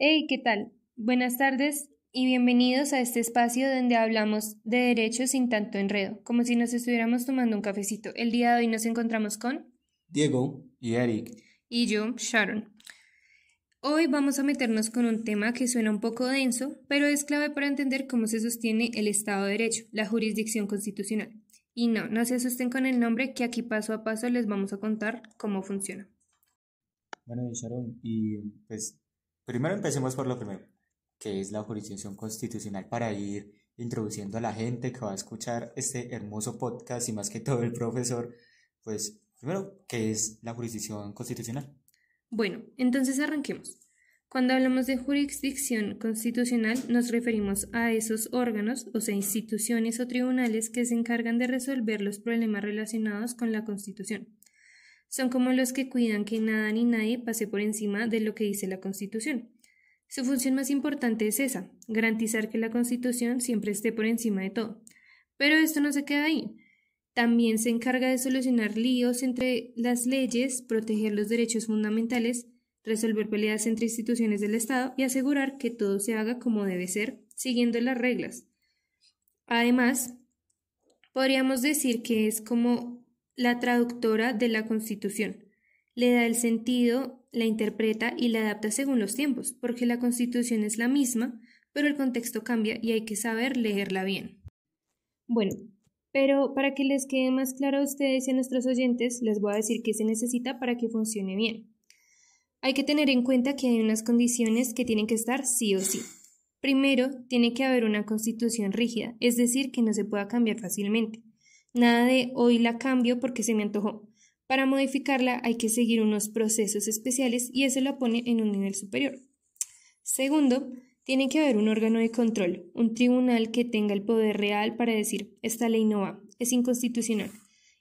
Hey, ¿qué tal? Buenas tardes y bienvenidos a este espacio donde hablamos de derechos sin tanto enredo, como si nos estuviéramos tomando un cafecito. El día de hoy nos encontramos con Diego y Eric. y yo, Sharon. Hoy vamos a meternos con un tema que suena un poco denso, pero es clave para entender cómo se sostiene el Estado de Derecho, la jurisdicción constitucional. Y no se asusten con el nombre, que aquí paso a paso les vamos a contar cómo funciona. Bueno, Sharon, y pues primero empecemos por lo primero, que es la jurisdicción constitucional para ir introduciendo a la gente que va a escuchar este hermoso podcast y más que todo el profesor, pues primero, ¿qué es la jurisdicción constitucional? Bueno, entonces arranquemos. Cuando hablamos de jurisdicción constitucional, nos referimos a esos órganos, o sea, instituciones o tribunales que se encargan de resolver los problemas relacionados con la Constitución. Son como los que cuidan que nada ni nadie pase por encima de lo que dice la Constitución. Su función más importante es esa, garantizar que la Constitución siempre esté por encima de todo. Pero esto no se queda ahí. También se encarga de solucionar líos entre las leyes, proteger los derechos fundamentales, resolver peleas entre instituciones del Estado y asegurar que todo se haga como debe ser, siguiendo las reglas. Además, podríamos decir que es como la traductora de la Constitución. Le da el sentido, la interpreta y la adapta según los tiempos, porque la Constitución es la misma, pero el contexto cambia y hay que saber leerla bien. Bueno, pero para que les quede más claro a ustedes y a nuestros oyentes, les voy a decir qué se necesita para que funcione bien. Hay que tener en cuenta que hay unas condiciones que tienen que estar sí o sí. Primero, tiene que haber una constitución rígida, es decir, que no se pueda cambiar fácilmente. Nada de hoy la cambio porque se me antojó. Para modificarla hay que seguir unos procesos especiales y eso la pone en un nivel superior. Segundo, tiene que haber un órgano de control, un tribunal que tenga el poder real para decir, esta ley no va, es inconstitucional.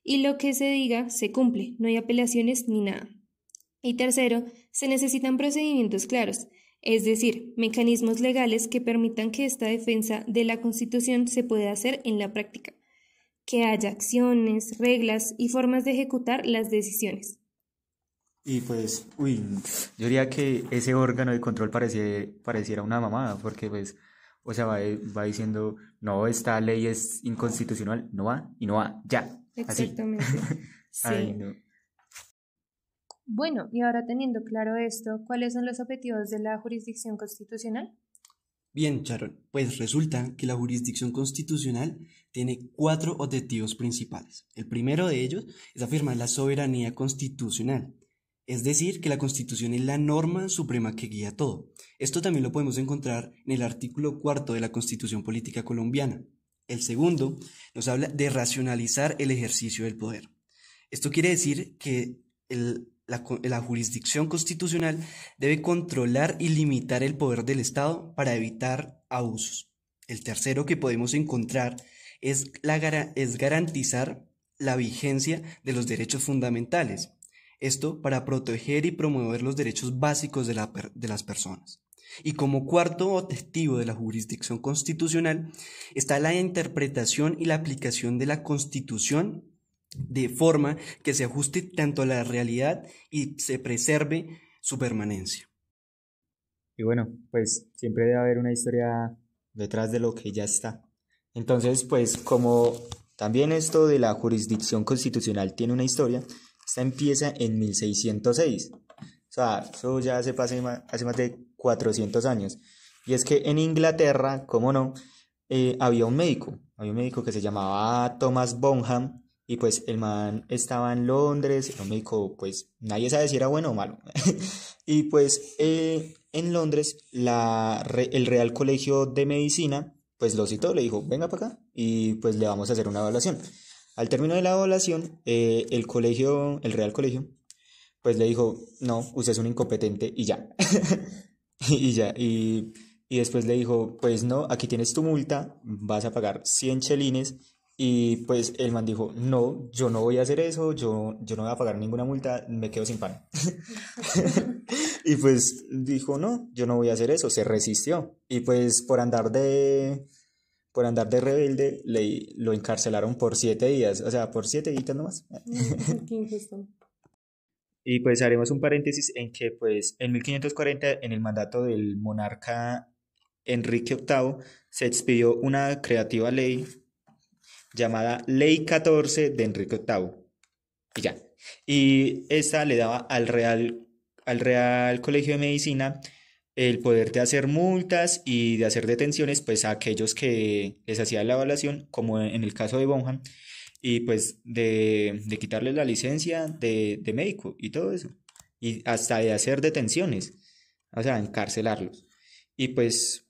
Y lo que se diga se cumple, no hay apelaciones ni nada. Y tercero, se necesitan procedimientos claros, es decir, mecanismos legales que permitan que esta defensa de la Constitución se pueda hacer en la práctica, que haya acciones, reglas y formas de ejecutar las decisiones. Y pues, yo diría que ese órgano de control pareciera una mamada, porque pues, o sea, va diciendo, no, esta ley es inconstitucional, no va, y no va, ya, así. Exactamente. Ay, Sí. no. Bueno, y ahora teniendo claro esto, ¿cuáles son los objetivos de la jurisdicción constitucional? Bien, Sharon, pues resulta que la jurisdicción constitucional tiene 4 objetivos principales. El primero de ellos es afirmar la soberanía constitucional, es decir, que la Constitución es la norma suprema que guía todo. Esto también lo podemos encontrar en el artículo 4 de la Constitución Política Colombiana. El segundo nos habla de racionalizar el ejercicio del poder. Esto quiere decir que la jurisdicción constitucional debe controlar y limitar el poder del Estado para evitar abusos. El tercero que podemos encontrar es garantizar la vigencia de los derechos fundamentales. Esto para proteger y promover los derechos básicos de las personas. Y como cuarto objetivo de la jurisdicción constitucional está la interpretación y la aplicación de la Constitución de forma que se ajuste tanto a la realidad y se preserve su permanencia. Y bueno, pues siempre debe haber una historia detrás de lo que ya está. Entonces, pues como también esto de la jurisdicción constitucional tiene una historia, esta empieza en 1606. O sea, eso ya se pasa hace más de 400 años. Y es que en Inglaterra, cómo no, había un médico que se llamaba Thomas Bonham. Y pues el man estaba en Londres, era un médico, pues nadie sabe si era bueno o malo. Y pues en Londres el Real Colegio de Medicina pues lo citó, le dijo, venga para acá y pues le vamos a hacer una evaluación. Al término de la evaluación, el Real Colegio, pues le dijo, no, usted es un incompetente y ya. Y ya, y después le dijo, pues no, aquí tienes tu multa, vas a pagar 100 chelines. Y pues el man dijo, no, yo no voy a hacer eso, yo no voy a pagar ninguna multa, me quedo sin pan. Y pues dijo, no, yo no voy a hacer eso, se resistió. Y pues por andar de rebelde, lo encarcelaron por 7 días, o sea, por 7 días nomás. Qué injusto. Y pues haremos un paréntesis en que pues en 1540, en el mandato del monarca Enrique VIII, se expidió una creativa ley llamada Ley 14 de Enrique VIII. Y ya. Y esta le daba al Real Colegio de Medicina el poder de hacer multas y de hacer detenciones pues a aquellos que les hacía la evaluación, como en el caso de Bonham, y pues de quitarles la licencia de médico y todo eso, y hasta de hacer detenciones, o sea, encarcelarlos. Y pues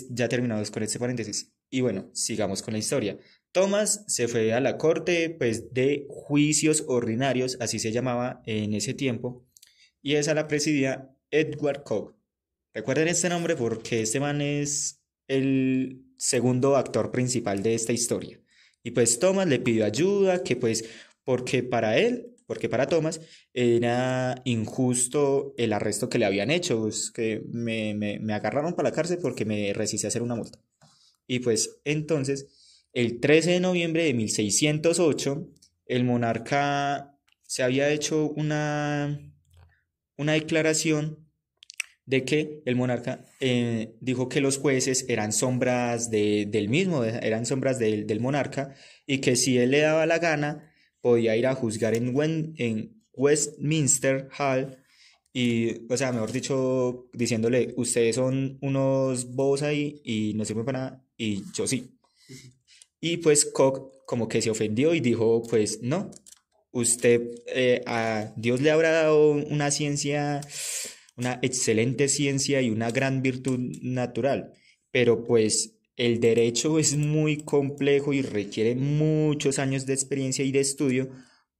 ya terminados con este paréntesis. Y bueno, sigamos con la historia. Thomas se fue a la corte pues de juicios ordinarios, así se llamaba en ese tiempo, y esa la presidía Edward Coke. Recuerden este nombre porque este man es el segundo actor principal de esta historia. Y pues Thomas le pidió ayuda, que pues porque para Thomas era injusto el arresto que le habían hecho, pues, que me agarraron para la cárcel porque me resistí a hacer una multa. Y pues entonces, el 13 de noviembre de 1608, el monarca se había hecho una declaración de que el monarca dijo que los jueces eran sombras del mismo, eran sombras del monarca, y que si él le daba la gana, podía ir a juzgar en Westminster Hall, y, o sea, mejor dicho, diciéndole, ustedes son unos bobos ahí y no sirven para nada, y yo sí. Y pues Koch como que se ofendió y dijo, pues no, usted, a Dios le habrá dado una ciencia, una excelente ciencia y una gran virtud natural, pero pues el derecho es muy complejo y requiere muchos años de experiencia y de estudio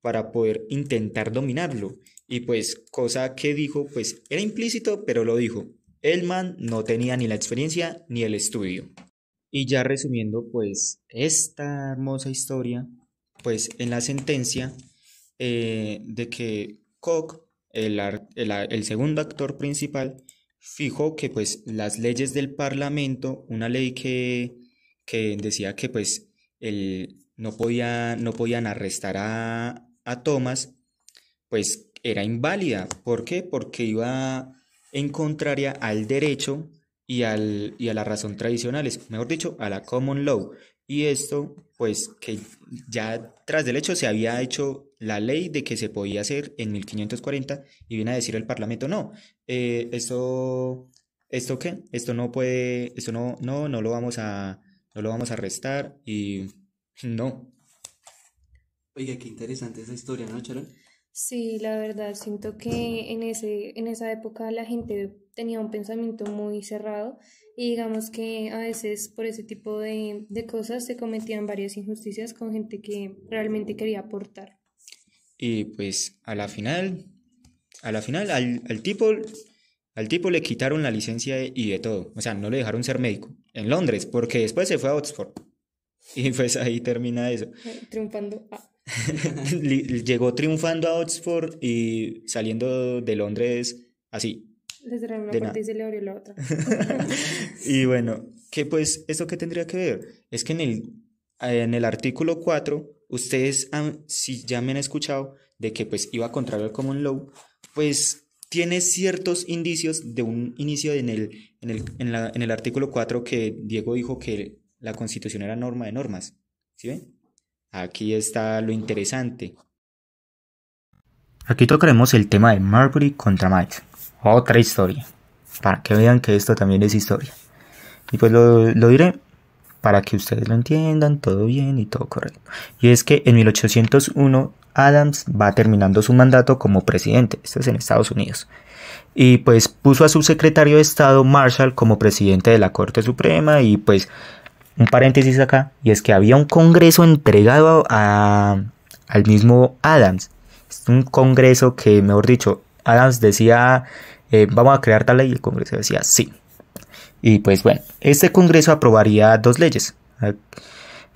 para poder intentar dominarlo. Y pues cosa que dijo, pues era implícito, pero lo dijo. El man no tenía ni la experiencia ni el estudio. Y ya resumiendo pues esta hermosa historia, pues en la sentencia de que Koch, el segundo actor principal, fijó que pues las leyes del Parlamento, una ley que decía que pues no podían arrestar a Thomas, pues era inválida. ¿Por qué? Porque iba en contraria al derecho y a la razón tradicionales, mejor dicho, a la common law. Y esto, pues, que ya tras del hecho se había hecho la ley de que se podía hacer en 1540 y viene a decir el Parlamento, no, ¿esto qué? Esto no puede, esto no lo vamos a arrestar y no. Oiga, qué interesante esa historia, ¿no, Charon? Sí, la verdad, siento que en esa época la gente tenía un pensamiento muy cerrado y digamos que a veces por ese tipo de cosas se cometían varias injusticias con gente que realmente quería aportar. Y pues a la final al tipo le quitaron la licencia y de todo, o sea, no le dejaron ser médico en Londres, porque después se fue a Oxford y pues ahí termina eso. Triunfando. Llegó triunfando a Oxford y saliendo de Londres así. Le cerraron una de puerta nada. y se le abrió la otra. Y bueno, que pues, ¿esto qué tendría que ver? Es que en el artículo 4, ustedes, si ya me han escuchado de que pues iba contrario al common law, pues tiene ciertos indicios de un inicio en el artículo 4 que Diego dijo que la Constitución era norma de normas. ¿Sí ven? Aquí está lo interesante. Aquí tocaremos el tema de Marbury contra Miles. Otra historia. Para que vean que esto también es historia. Y pues lo diré para que ustedes lo entiendan, todo bien y todo correcto. Y es que en 1801 Adams va terminando su mandato como presidente. Esto es en Estados Unidos. Y pues puso a su secretario de Estado, Marshall, como presidente de la Corte Suprema. Y pues un paréntesis acá, y es que había un congreso entregado al mismo Adams. Es un congreso que, mejor dicho, Adams decía, vamos a crear tal ley, y el congreso decía sí. Y pues bueno, este congreso aprobaría dos leyes.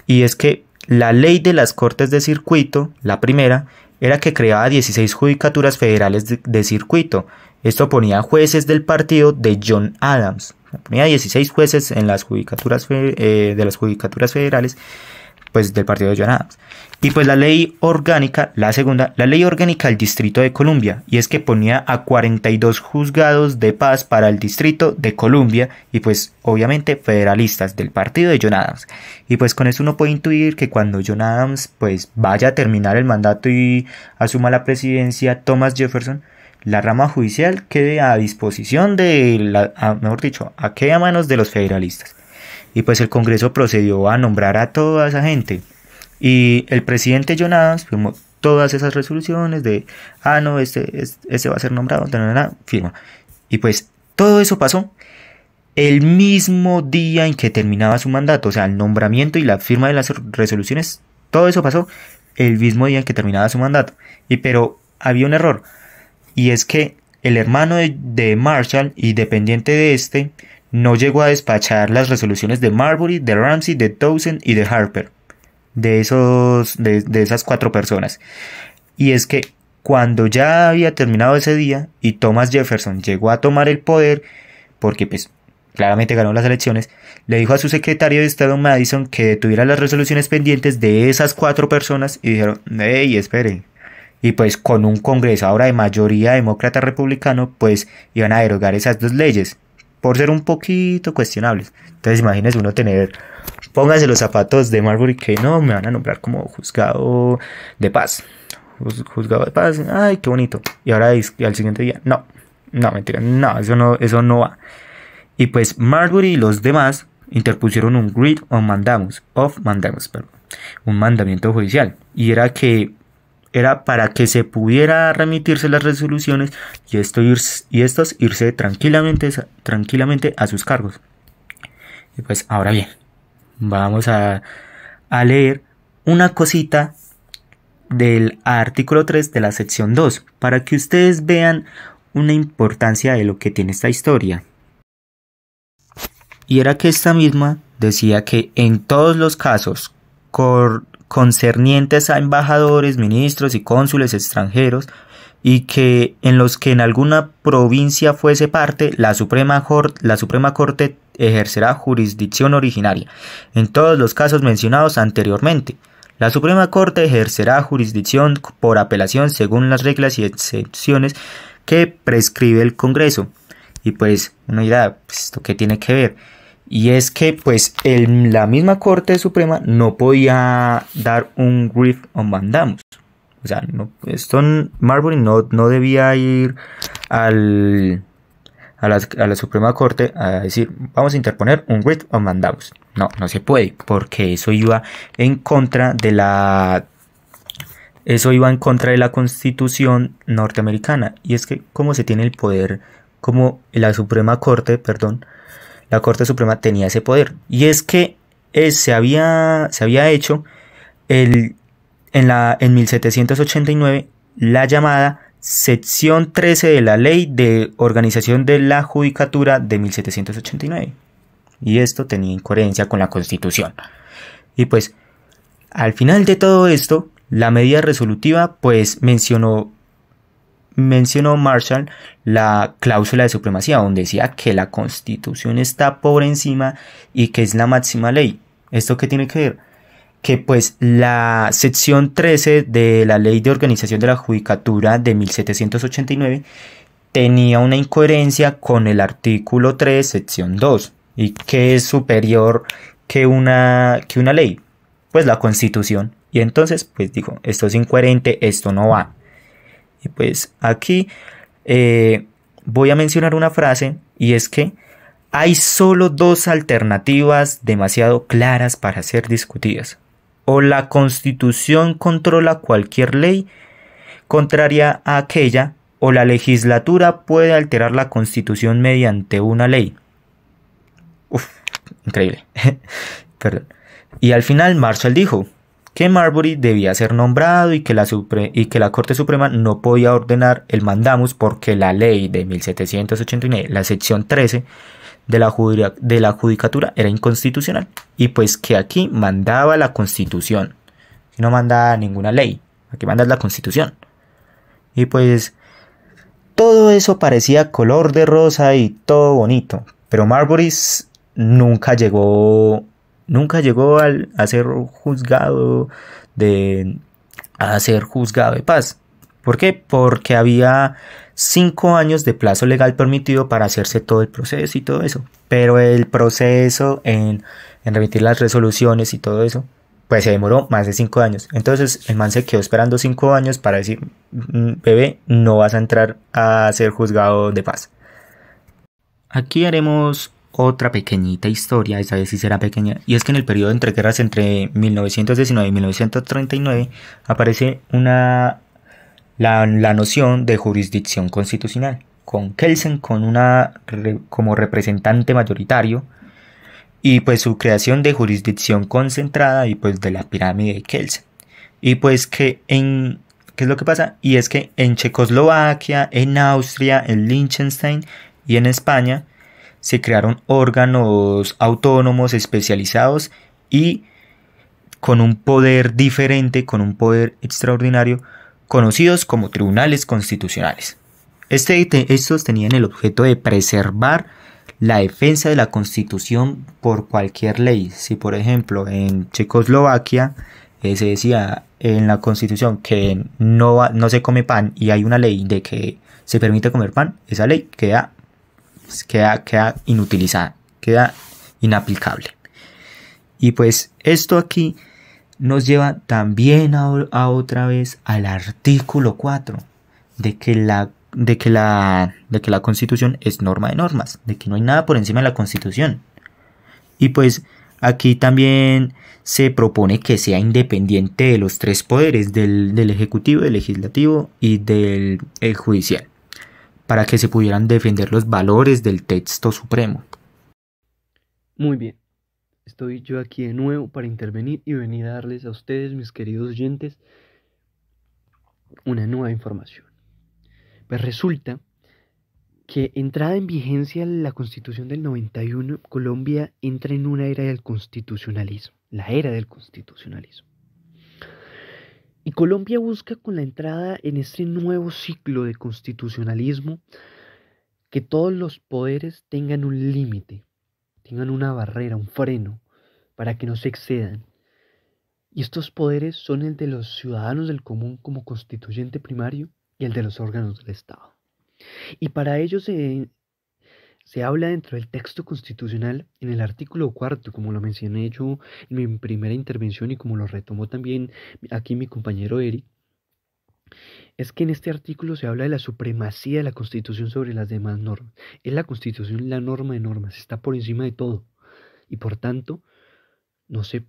Y es que la ley de las cortes de circuito, la primera, era que creaba 16 judicaturas federales de circuito. Esto ponía jueces del partido de John Adams. Ponía 16 jueces en las judicaturas de las judicaturas federales pues del partido de John Adams. Y pues la ley orgánica, la segunda, la ley orgánica del Distrito de Columbia, y es que ponía a 42 juzgados de paz para el Distrito de Columbia, y pues obviamente federalistas del partido de John Adams. Y pues con eso uno puede intuir que cuando John Adams pues vaya a terminar el mandato y asuma la presidencia Thomas Jefferson, la rama judicial quede a disposición de mejor dicho, quede a manos de los federalistas. Y pues el Congreso procedió a nombrar a toda esa gente. Y el presidente John Adams firmó todas esas resoluciones de, no, este va a ser nombrado, firma. Y pues todo eso pasó el mismo día en que terminaba su mandato. O sea, el nombramiento y la firma de las resoluciones, todo eso pasó el mismo día en que terminaba su mandato. Pero había un error. Y es que el hermano de Marshall y dependiente de este no llegó a despachar las resoluciones de Marbury, de Ramsey, de Townsend y de Harper. De esas 4 personas. Y es que cuando ya había terminado ese día y Thomas Jefferson llegó a tomar el poder, porque pues claramente ganó las elecciones, le dijo a su secretario de Estado Madison que detuviera las resoluciones pendientes de esas 4 personas y dijeron, hey, espere. Y pues con un Congreso ahora de mayoría demócrata republicano, pues iban a derogar esas 2 leyes por ser un poquito cuestionables. Entonces imagínese uno tener, póngase los zapatos de Marbury, que no, me van a nombrar como juzgado de paz. Juzgado de paz, ay, qué bonito. Y ahora al siguiente día, no, mentira, no, eso no va. Y pues Marbury y los demás interpusieron un writ of mandamus, un mandamiento judicial. Y era para que se pudiera remitirse las resoluciones y estos irse tranquilamente a sus cargos. Y pues ahora bien, vamos a leer una cosita del artículo 3 de la sección 2 para que ustedes vean una importancia de lo que tiene esta historia. Y era que esta misma decía que en todos los casos concernientes a embajadores, ministros y cónsules extranjeros, y que en los que en alguna provincia fuese parte, la Suprema Corte ejercerá jurisdicción originaria. En todos los casos mencionados anteriormente, la Suprema Corte ejercerá jurisdicción por apelación según las reglas y excepciones que prescribe el Congreso. Y pues uno dirá, pues, ¿esto qué tiene que ver? Y es que pues la misma Corte Suprema no podía dar un writ of mandamus. O sea, Marbury no debía ir a la Suprema Corte a decir, vamos a interponer un writ of mandamus. No se puede, porque eso iba en contra de la Constitución norteamericana. Y es que como se tiene el poder, como la Corte Suprema tenía ese poder. Y es que se había hecho en 1789 la llamada sección 13 de la Ley de Organización de la Judicatura de 1789. Y esto tenía incoherencia con la Constitución. Y pues al final de todo esto, la medida resolutiva pues mencionó Marshall la cláusula de supremacía, donde decía que la Constitución está por encima y que es la máxima ley. ¿Esto qué tiene que ver? Que pues la sección 13 de la Ley de Organización de la Judicatura de 1789 tenía una incoherencia con el artículo 3, sección 2, y que es superior que una ley, pues la Constitución. Y entonces pues dijo, esto es incoherente, esto no va. Y pues aquí voy a mencionar una frase, y es que hay solo 2 alternativas demasiado claras para ser discutidas. O la Constitución controla cualquier ley contraria a aquella, o la legislatura puede alterar la Constitución mediante una ley. Increíble. Perdón. Y al final Marshall dijo que Marbury debía ser nombrado y que la Corte Suprema no podía ordenar el mandamus porque la ley de 1789, la sección 13 de la Judicatura, era inconstitucional. Y pues que aquí mandaba la Constitución. No manda ninguna ley. Aquí manda la Constitución. Y pues todo eso parecía color de rosa y todo bonito. Pero Marbury nunca llegó nunca llegó a ser juzgado a ser juzgado de paz. ¿Por qué? Porque había 5 años de plazo legal permitido para hacerse todo el proceso y todo eso. Pero el proceso en remitir las resoluciones y todo eso, pues se demoró más de 5 años. Entonces el man se quedó esperando 5 años para decir, bebé, no vas a entrar a ser juzgado de paz. Aquí haremos otra pequeñita historia, esta vez sí será pequeña, y es que en el periodo entre guerras entre 1919 y 1939 aparece la noción de jurisdicción constitucional, con Kelsen como representante mayoritario, y pues su creación de jurisdicción concentrada y pues de la pirámide de Kelsen. Y pues ¿qué es lo que pasa? Y es que en Checoslovaquia, en Austria, en Liechtenstein y en España se crearon órganos autónomos especializados y con un poder diferente, con un poder extraordinario, conocidos como tribunales constitucionales. Estos tenían el objeto de preservar la defensa de la Constitución por cualquier ley. Si por ejemplo en Checoslovaquia se decía en la Constitución que no se come pan y hay una ley de que se permite comer pan, esa ley queda inutilizada, queda inaplicable. Y pues esto aquí nos lleva también a otra vez al artículo 4 de que la Constitución es norma de normas, de que no hay nada por encima de la Constitución. Y pues aquí también se propone que sea independiente de los 3 poderes, del Ejecutivo, del Legislativo y del Judicial, para que se pudieran defender los valores del texto supremo. Muy bien, estoy yo aquí de nuevo para intervenir y venir a darles a ustedes, mis queridos oyentes, una nueva información. Pues resulta que entrada en vigencia la Constitución del 91, Colombia entra en una era del constitucionalismo, la era del constitucionalismo. Y Colombia busca con la entrada en este nuevo ciclo de constitucionalismo que todos los poderes tengan un límite, tengan una barrera, un freno, para que no se excedan. Y estos poderes son el de los ciudadanos del común como constituyente primario y el de los órganos del Estado. Y para ello se habla dentro del texto constitucional en el artículo 4, como lo mencioné yo en mi primera intervención y como lo retomó también aquí mi compañero Eric, es que en este artículo se habla de la supremacía de la Constitución sobre las demás normas. Es la Constitución la norma de normas, está por encima de todo y por tanto no se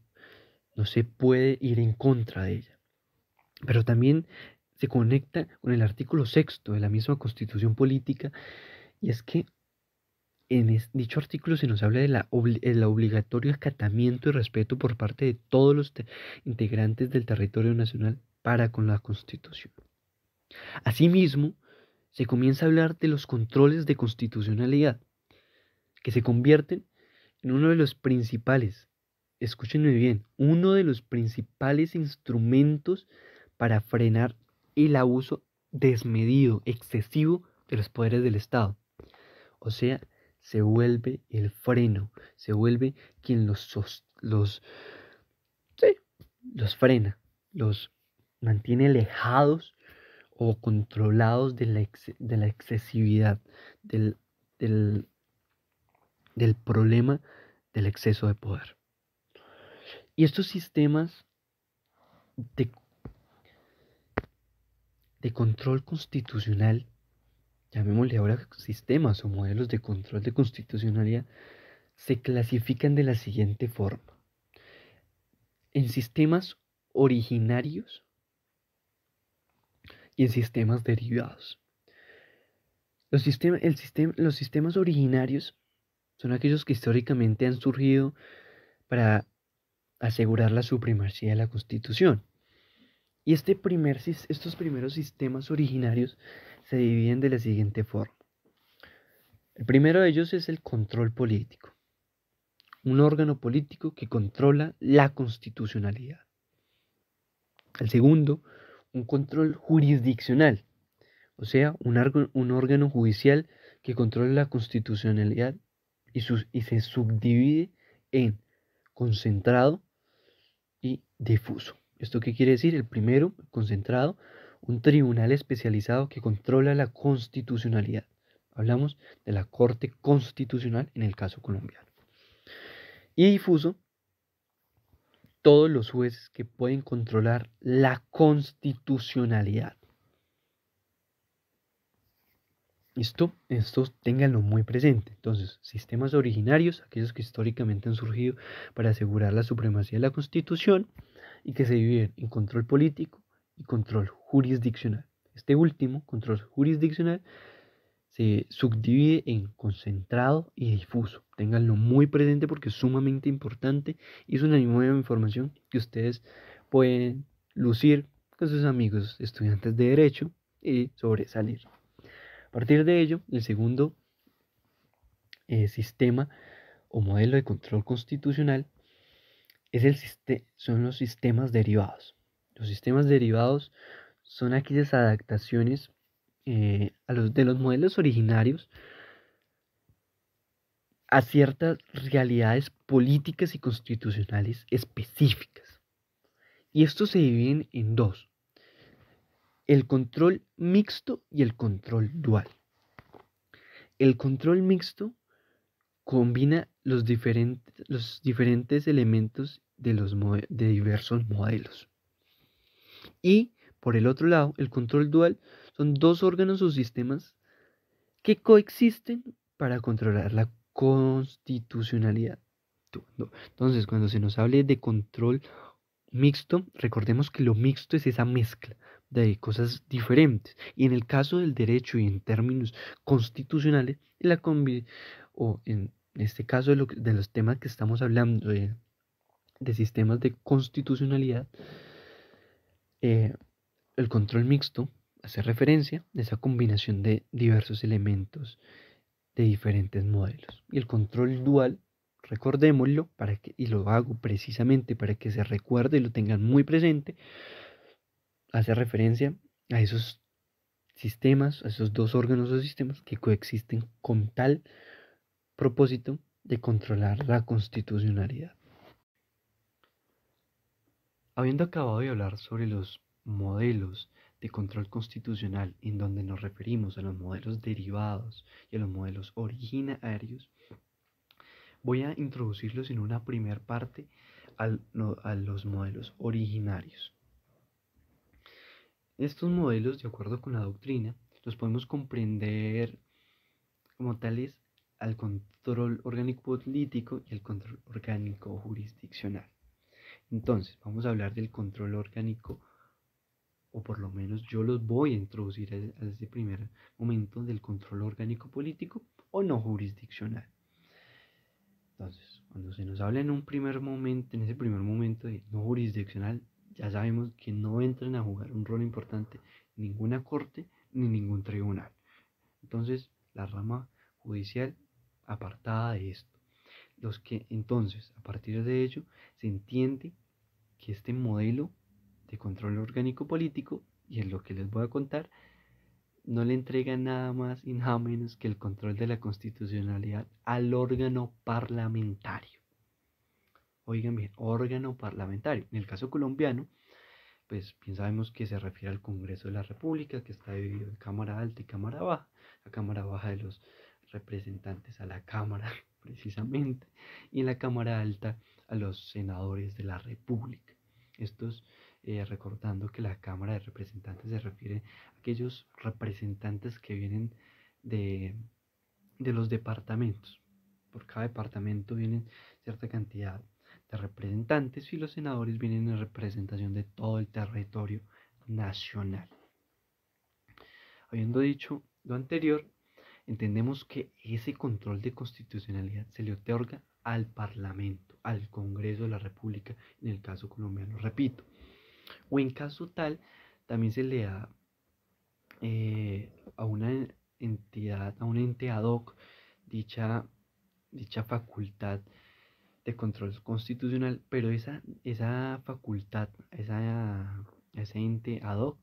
puede ir en contra de ella. Pero también se conecta con el artículo 6 de la misma Constitución política, y es que en dicho artículo se nos habla de el obligatorio acatamiento y respeto por parte de todos los integrantes del territorio nacional para con la Constitución. Asimismo, se comienza a hablar de los controles de constitucionalidad, que se convierten en uno de los principales, escúchenme bien, uno de los principales instrumentos para frenar el abuso desmedido, excesivo de los poderes del Estado. O sea, se vuelve el freno, se vuelve quien los frena, los mantiene alejados o controlados de la excesividad, del problema del exceso de poder. Y estos sistemas de control constitucional, llamémosle ahora sistemas o modelos de control de constitucionalidad, se clasifican de la siguiente forma: en sistemas originarios y en sistemas derivados. Los sistemas originarios son aquellos que históricamente han surgido para asegurar la supremacía de la Constitución. Y estos primeros sistemas originarios se dividen de la siguiente forma. El primero de ellos es el control político, un órgano político que controla la constitucionalidad. El segundo, un control jurisdiccional, o sea, un órgano judicial que controla la constitucionalidad y se subdivide en concentrado y difuso. ¿Esto qué quiere decir? El primero, concentrado, un tribunal especializado que controla la constitucionalidad. Hablamos de la Corte Constitucional en el caso colombiano. Y difuso, todos los jueces que pueden controlar la constitucionalidad. Esto ténganlo muy presente. Entonces, sistemas originarios, aquellos que históricamente han surgido para asegurar la supremacía de la Constitución y que se dividen en control político y control jurisdiccional. Este último, control jurisdiccional, se subdivide en concentrado y difuso. Ténganlo muy presente porque es sumamente importante y es una nueva información que ustedes pueden lucir con sus amigos estudiantes de Derecho y sobresalir. A partir de ello, el segundo sistema o modelo de control constitucional son los sistemas derivados. Los sistemas derivados son aquellas adaptaciones de los modelos originarios a ciertas realidades políticas y constitucionales específicas. Y estos se dividen en dos: el control mixto y el control dual. El control mixto combina los diferentes elementos de diversos modelos. Y por el otro lado, el control dual son dos órganos o sistemas que coexisten para controlar la constitucionalidad. Entonces, cuando se nos hable de control mixto, recordemos que lo mixto es esa mezcla de cosas diferentes. Y en el caso del derecho y en términos constitucionales, en este caso de los temas que estamos hablando de sistemas de constitucionalidad, el control mixto hace referencia a esa combinación de diversos elementos de diferentes modelos. Y el control dual, recordémoslo, y lo hago precisamente para que se recuerde y lo tengan muy presente, hace referencia a esos sistemas, a esos dos órganos o sistemas que coexisten con tal propósito de controlar la constitucionalidad. Habiendo acabado de hablar sobre los modelos de control constitucional, en donde nos referimos a los modelos derivados y a los modelos originarios, voy a introducirlos en una primera parte a los modelos originarios. Estos modelos, de acuerdo con la doctrina, los podemos comprender como tales al control orgánico político y el control orgánico jurisdiccional. Entonces, vamos a hablar del control orgánico, o por lo menos yo los voy a introducir a ese primer momento del control orgánico político o no jurisdiccional. Entonces, cuando se nos habla en ese primer momento de no jurisdiccional, ya sabemos que no entran a jugar un rol importante ninguna corte ni ningún tribunal. Entonces, la rama judicial apartada de esto. Entonces, a partir de ello, se entiende que este modelo de control orgánico político, y es lo que les voy a contar, no le entrega nada más y nada menos que el control de la constitucionalidad al órgano parlamentario. Oigan bien, órgano parlamentario. En el caso colombiano, pues bien sabemos que se refiere al Congreso de la República, que está dividido en Cámara Alta y Cámara Baja. La Cámara Baja de los representantes a la Cámara, precisamente, y en la Cámara Alta a los senadores de la República. Estos, recordando que la Cámara de Representantes se refiere a aquellos representantes que vienen de los departamentos. Por cada departamento vienen cierta cantidad de representantes y los senadores vienen en representación de todo el territorio nacional. Habiendo dicho lo anterior, entendemos que ese control de constitucionalidad se le otorga al Parlamento, al Congreso de la República, en el caso colombiano, repito. O en caso tal, también se le da a una entidad, a un ente ad hoc, dicha facultad de control constitucional, pero esa facultad, ese ente ad hoc,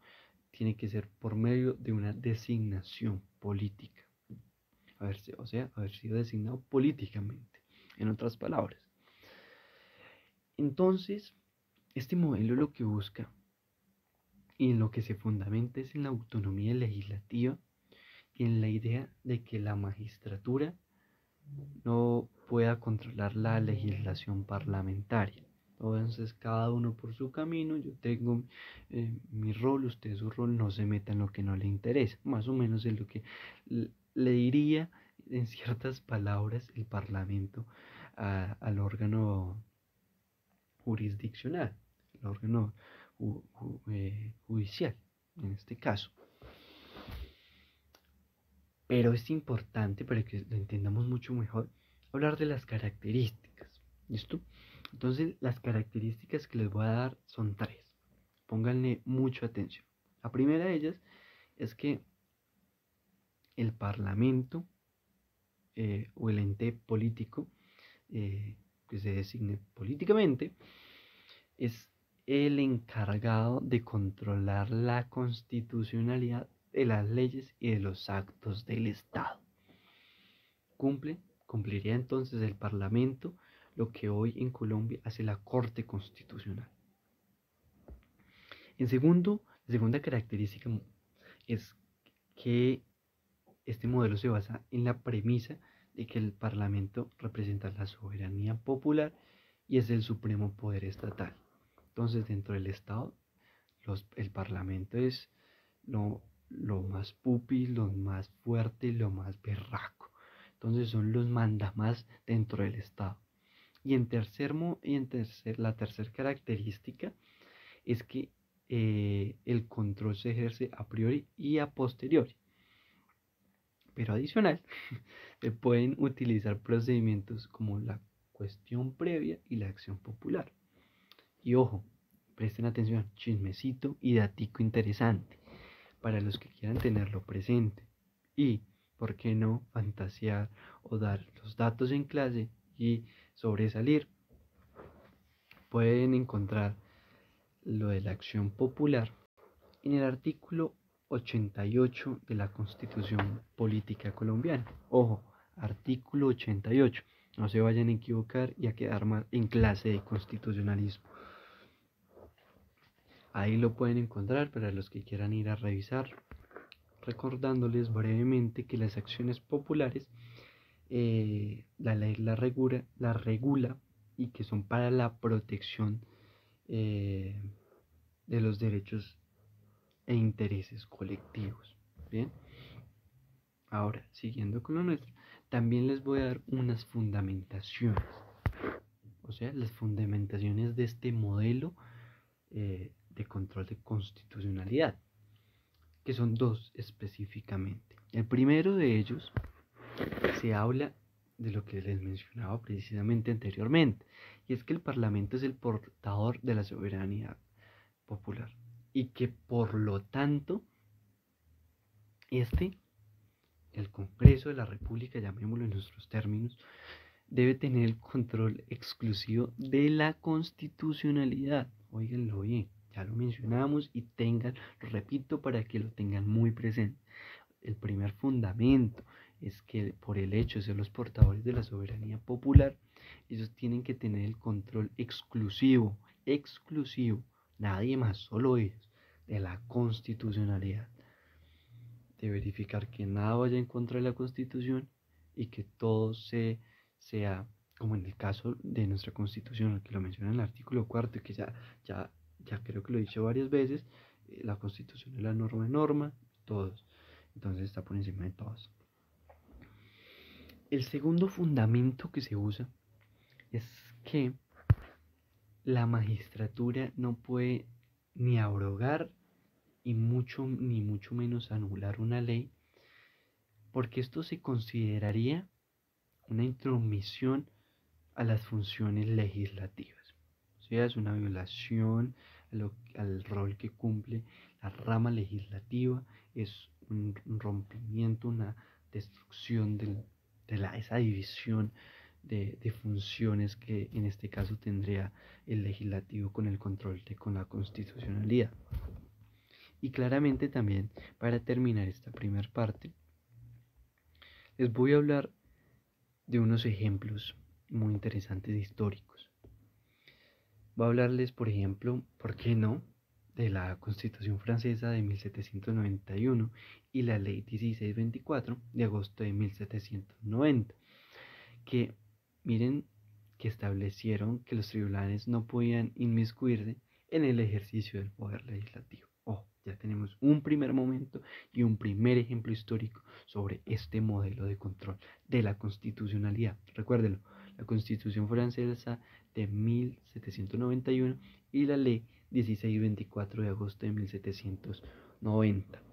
tiene que ser por medio de una designación política. Haber sido designado políticamente, en otras palabras. Entonces, este modelo lo que busca y en lo que se fundamenta es en la autonomía legislativa y en la idea de que la magistratura no pueda controlar la legislación parlamentaria. Entonces, cada uno por su camino, yo tengo mi rol, usted su rol, no se meta en lo que no le interesa. Más o menos es lo que le diría en ciertas palabras el Parlamento al órgano jurisdiccional, el órgano judicial, en este caso. Pero es importante, para que lo entendamos mucho mejor, hablar de las características. ¿Listo? Entonces, las características que les voy a dar son 3. Pónganle mucha atención. La primera de ellas es que el Parlamento o el ente político que se designe políticamente es el encargado de controlar la constitucionalidad de las leyes y de los actos del Estado. Cumpliría entonces el Parlamento lo que hoy en Colombia hace la Corte Constitucional. La segunda característica es que este modelo se basa en la premisa de que el Parlamento representa la soberanía popular y es el supremo poder estatal. Entonces, dentro del Estado, el Parlamento es lo más pupi, lo más fuerte, lo más berraco. Entonces, son los mandamás dentro del Estado. Y la tercera característica es que el control se ejerce a priori y a posteriori. Pero adicional, se pueden utilizar procedimientos como la cuestión previa y la acción popular. Y ojo, presten atención, chismecito y datico interesante para los que quieran tenerlo presente. Y, ¿por qué no fantasear o dar los datos en clase y sobresalir? Pueden encontrar lo de la acción popular en el artículo 88 de la Constitución Política Colombiana. Ojo, artículo 88. No se vayan a equivocar y a quedar mal en clase de constitucionalismo. Ahí lo pueden encontrar para los que quieran ir a revisar. Recordándoles brevemente que las acciones populares, la ley la regula y que son para la protección de los derechos e intereses colectivos. Bien, ahora siguiendo con lo nuestro, también les voy a dar unas fundamentaciones, o sea, las fundamentaciones de este modelo de control de constitucionalidad, que son 2 específicamente. El primero de ellos se habla de lo que les mencionaba precisamente anteriormente, y es que el Parlamento es el portador de la soberanía popular y que por lo tanto el Congreso de la República, llamémoslo en nuestros términos, debe tener el control exclusivo de la constitucionalidad. Óiganlo bien, ya lo mencionamos y lo repito para que lo tengan muy presente. El primer fundamento es que por el hecho de ser los portadores de la soberanía popular, ellos tienen que tener el control exclusivo, nadie más, solo ellos, de la constitucionalidad. De verificar que nada vaya en contra de la Constitución y que todo sea, como en el caso de nuestra Constitución, que lo menciona en el artículo 4, que ya creo que lo he dicho varias veces, la Constitución es la norma de norma, todos. Entonces está por encima de todos. El segundo fundamento que se usa es que la magistratura no puede ni abrogar ni mucho menos anular una ley, porque esto se consideraría una intromisión a las funciones legislativas. O sea, es una violación al rol que cumple la rama legislativa, es un rompimiento, una destrucción de esa división de funciones que en este caso tendría el legislativo con el control con la constitucionalidad. Y claramente también, para terminar esta primera parte, les voy a hablar de unos ejemplos muy interesantes históricos. Voy a hablarles, por ejemplo, ¿por qué no?, de la Constitución francesa de 1791 y la Ley 1624 de agosto de 1790, que miren que establecieron que los tribunales no podían inmiscuirse en el ejercicio del poder legislativo. Ya tenemos un primer momento y un primer ejemplo histórico sobre este modelo de control de la constitucionalidad. Recuérdenlo, la Constitución francesa de 1791 y la Ley 1624 de agosto de 1790.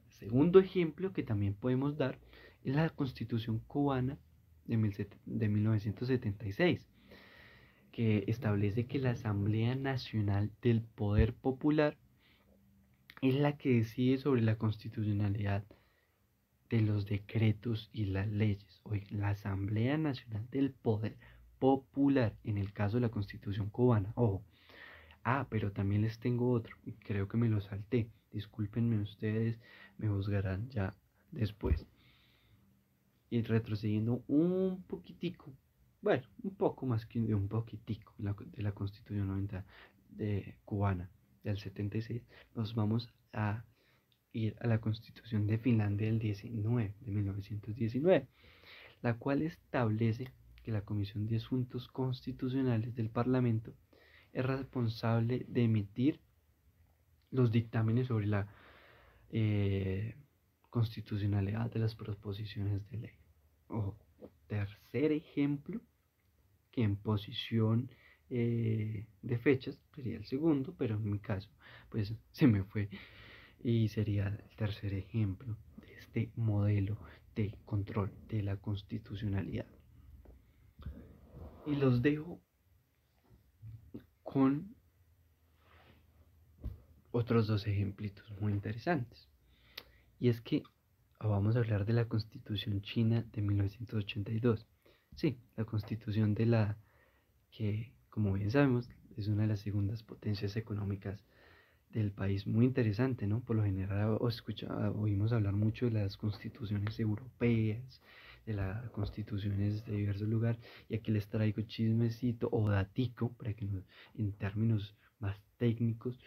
Segundo ejemplo que también podemos dar es la Constitución cubana de 1976, que establece que la Asamblea Nacional del Poder Popular es la que decide sobre la constitucionalidad de los decretos y las leyes. Hoy, la Asamblea Nacional del Poder Popular, en el caso de la Constitución cubana. Ojo. Pero también les tengo otro, y creo que me lo salté. Discúlpenme ustedes, me juzgarán ya después. Y retrocediendo un poquitico, bueno, un poco más que un poquitico de la Constitución 90 de cubana del 76, nos vamos a ir a la Constitución de Finlandia del 1919, la cual establece que la Comisión de Asuntos Constitucionales del Parlamento es responsable de emitir los dictámenes sobre la constitucionalidad de las proposiciones de ley. Tercer ejemplo, que en posición de fechas sería el segundo, pero en mi caso pues se me fue, y sería el tercer ejemplo de este modelo de control de la constitucionalidad. Y los dejo con otros dos ejemplitos muy interesantes. Y es que vamos a hablar de la Constitución China de 1982. Sí, la Constitución de la que, como bien sabemos, es una de las segundas potencias económicas del país. Muy interesante, ¿no? Por lo general oímos hablar mucho de las constituciones europeas, de las constituciones de diversos lugares, y aquí les traigo chismecito o datico, para que en términos más técnicos,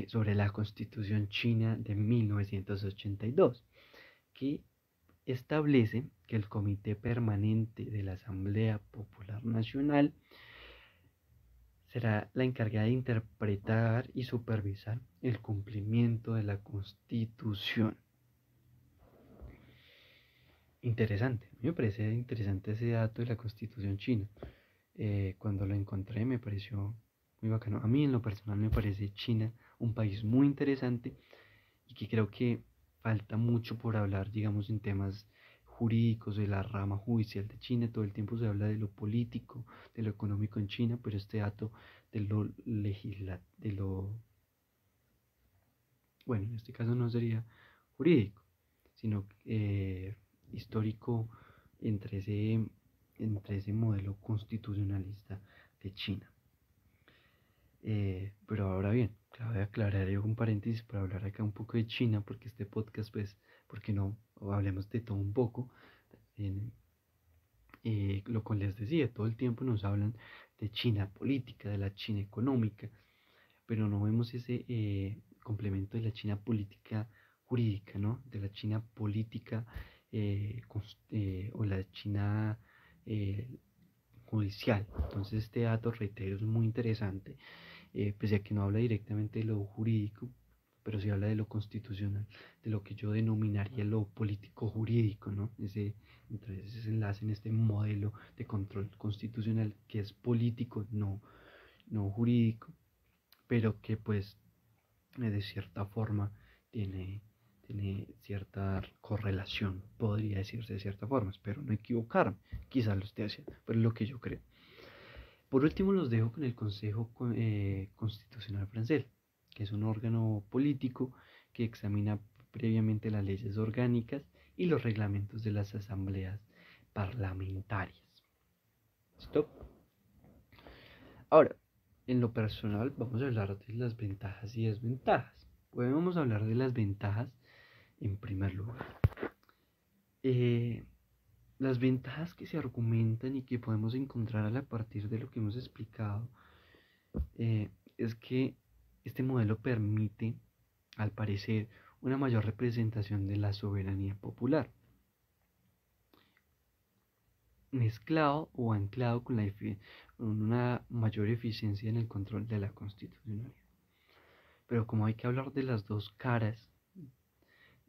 sobre la Constitución China de 1982, que establece que el Comité Permanente de la Asamblea Popular Nacional será la encargada de interpretar y supervisar el cumplimiento de la Constitución. Interesante, a mí me parece interesante ese dato de la Constitución china. Cuando lo encontré me pareció muy bacano. A mí en lo personal me parece China un país muy interesante y que creo que falta mucho por hablar, digamos, en temas jurídicos, de la rama judicial de China. Todo el tiempo se habla de lo político, de lo económico en China, pero este dato de lo bueno, en este caso no sería jurídico, sino histórico entre ese modelo constitucionalista de China. Pero ahora bien, voy a aclarar un paréntesis para hablar acá un poco de China, porque este podcast, pues, porque no hablemos de todo un poco. Lo que les decía, todo el tiempo nos hablan de China política, de la China económica, pero no vemos ese complemento de la China política jurídica, ¿no? De la China política o la China judicial. Entonces este dato, reitero, es muy interesante, pese a que no habla directamente de lo jurídico, pero sí habla de lo constitucional, de lo que yo denominaría lo político jurídico, ¿no? Entonces ese enlace en este modelo de control constitucional que es político, no jurídico, pero que pues de cierta forma tiene cierta correlación, podría decirse de cierta forma. Espero no equivocarme, quizás lo esté haciendo, pero es lo que yo creo. Por último, los dejo con el Consejo Constitucional francés, que es un órgano político que examina previamente las leyes orgánicas y los reglamentos de las asambleas parlamentarias. ¿Listo? Ahora, en lo personal, vamos a hablar de las ventajas y desventajas. Podemos hablar de las ventajas en primer lugar. Las ventajas que se argumentan y que podemos encontrar a partir de lo que hemos explicado es que este modelo permite, al parecer, una mayor representación de la soberanía popular, mezclado o anclado con con una mayor eficiencia en el control de la constitucionalidad. Pero como hay que hablar de las dos caras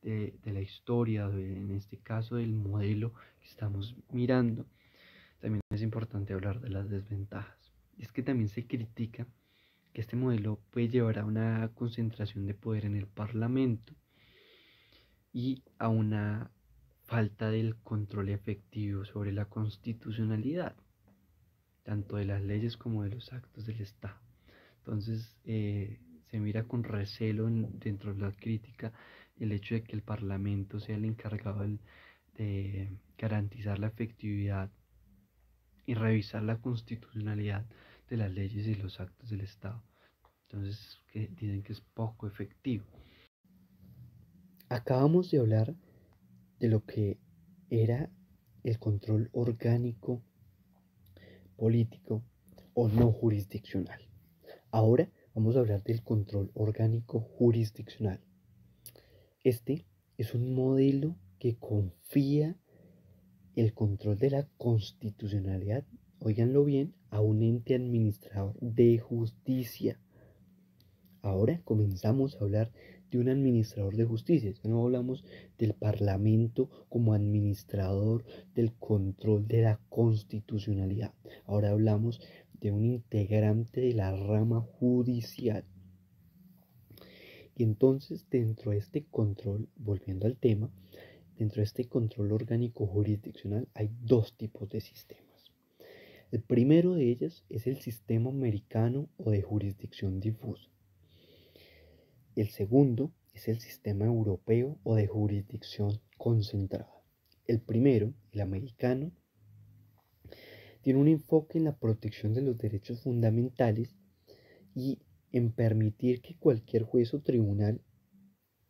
de la historia, en este caso del modelo que estamos mirando, también es importante hablar de las desventajas. Y es que también se critica que este modelo puede llevar a una concentración de poder en el Parlamento y a una falta del control efectivo sobre la constitucionalidad, tanto de las leyes como de los actos del Estado. Entonces, se mira con recelo dentro de la crítica el hecho de que el Parlamento sea el encargado de garantizar la efectividad y revisar la constitucionalidad de las leyes y los actos del Estado. Entonces, que dicen que es poco efectivo. Acabamos de hablar de lo que era el control orgánico, político o no jurisdiccional. Ahora vamos a hablar del control orgánico jurisdiccional. Este es un modelo que confía el control de la constitucionalidad, óiganlo bien, a un ente administrador de justicia. Ahora comenzamos a hablar de un administrador de justicia. Ya no hablamos del Parlamento como administrador del control de la constitucionalidad. Ahora hablamos de un integrante de la rama judicial. Y entonces dentro de este control, volviendo al tema, dentro de este control orgánico jurisdiccional hay dos tipos de sistemas. El primero de ellos es el sistema americano o de jurisdicción difusa. El segundo es el sistema europeo o de jurisdicción concentrada. El primero, el americano, tiene un enfoque en la protección de los derechos fundamentales y en permitir que cualquier juez o tribunal,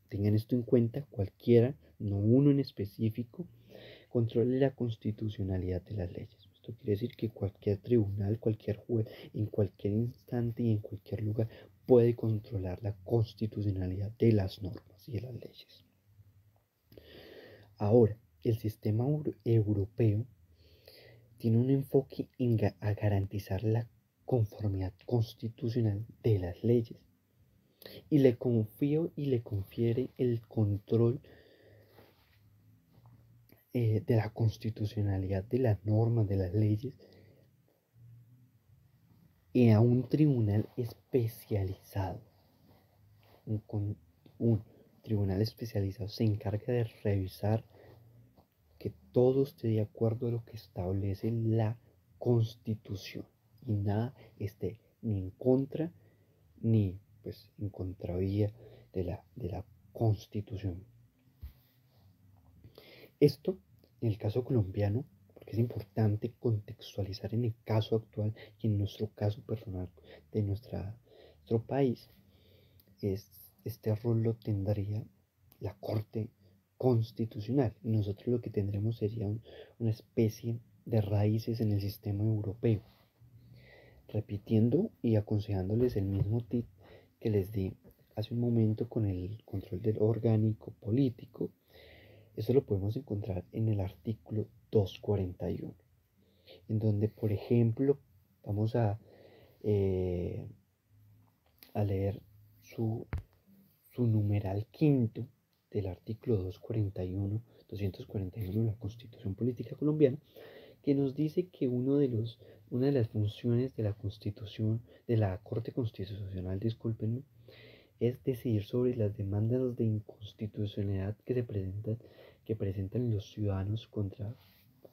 tengan esto en cuenta, cualquiera, no uno en específico, controle la constitucionalidad de las leyes. Esto quiere decir que cualquier tribunal, cualquier juez, en cualquier instante y en cualquier lugar puede controlar la constitucionalidad de las normas y de las leyes. Ahora, el sistema europeo tiene un enfoque a garantizar la conformidad constitucional de las leyes y le confío y le confiere el control de la constitucionalidad de las normas, de las leyes, y a un tribunal especializado. Un tribunal especializado se encarga de revisar que todo esté de acuerdo a lo que establece la Constitución y nada esté ni en contra ni pues en contravía de la Constitución. Esto en el caso colombiano, porque es importante contextualizar en el caso actual y en nuestro caso personal de nuestro país, este rol lo tendría la Corte Constitucional y nosotros lo que tendremos sería una especie de raíces en el sistema europeo, repitiendo y aconsejándoles el mismo tip que les di hace un momento con el control del orgánico político. Eso lo podemos encontrar en el artículo 241, en donde, por ejemplo, vamos a leer su numeral quinto del artículo 241 de la Constitución Política Colombiana, que nos dice que una de las funciones de la Constitución, de la Corte Constitucional, discúlpenme, es decidir sobre las demandas de inconstitucionalidad que presentan los ciudadanos contra,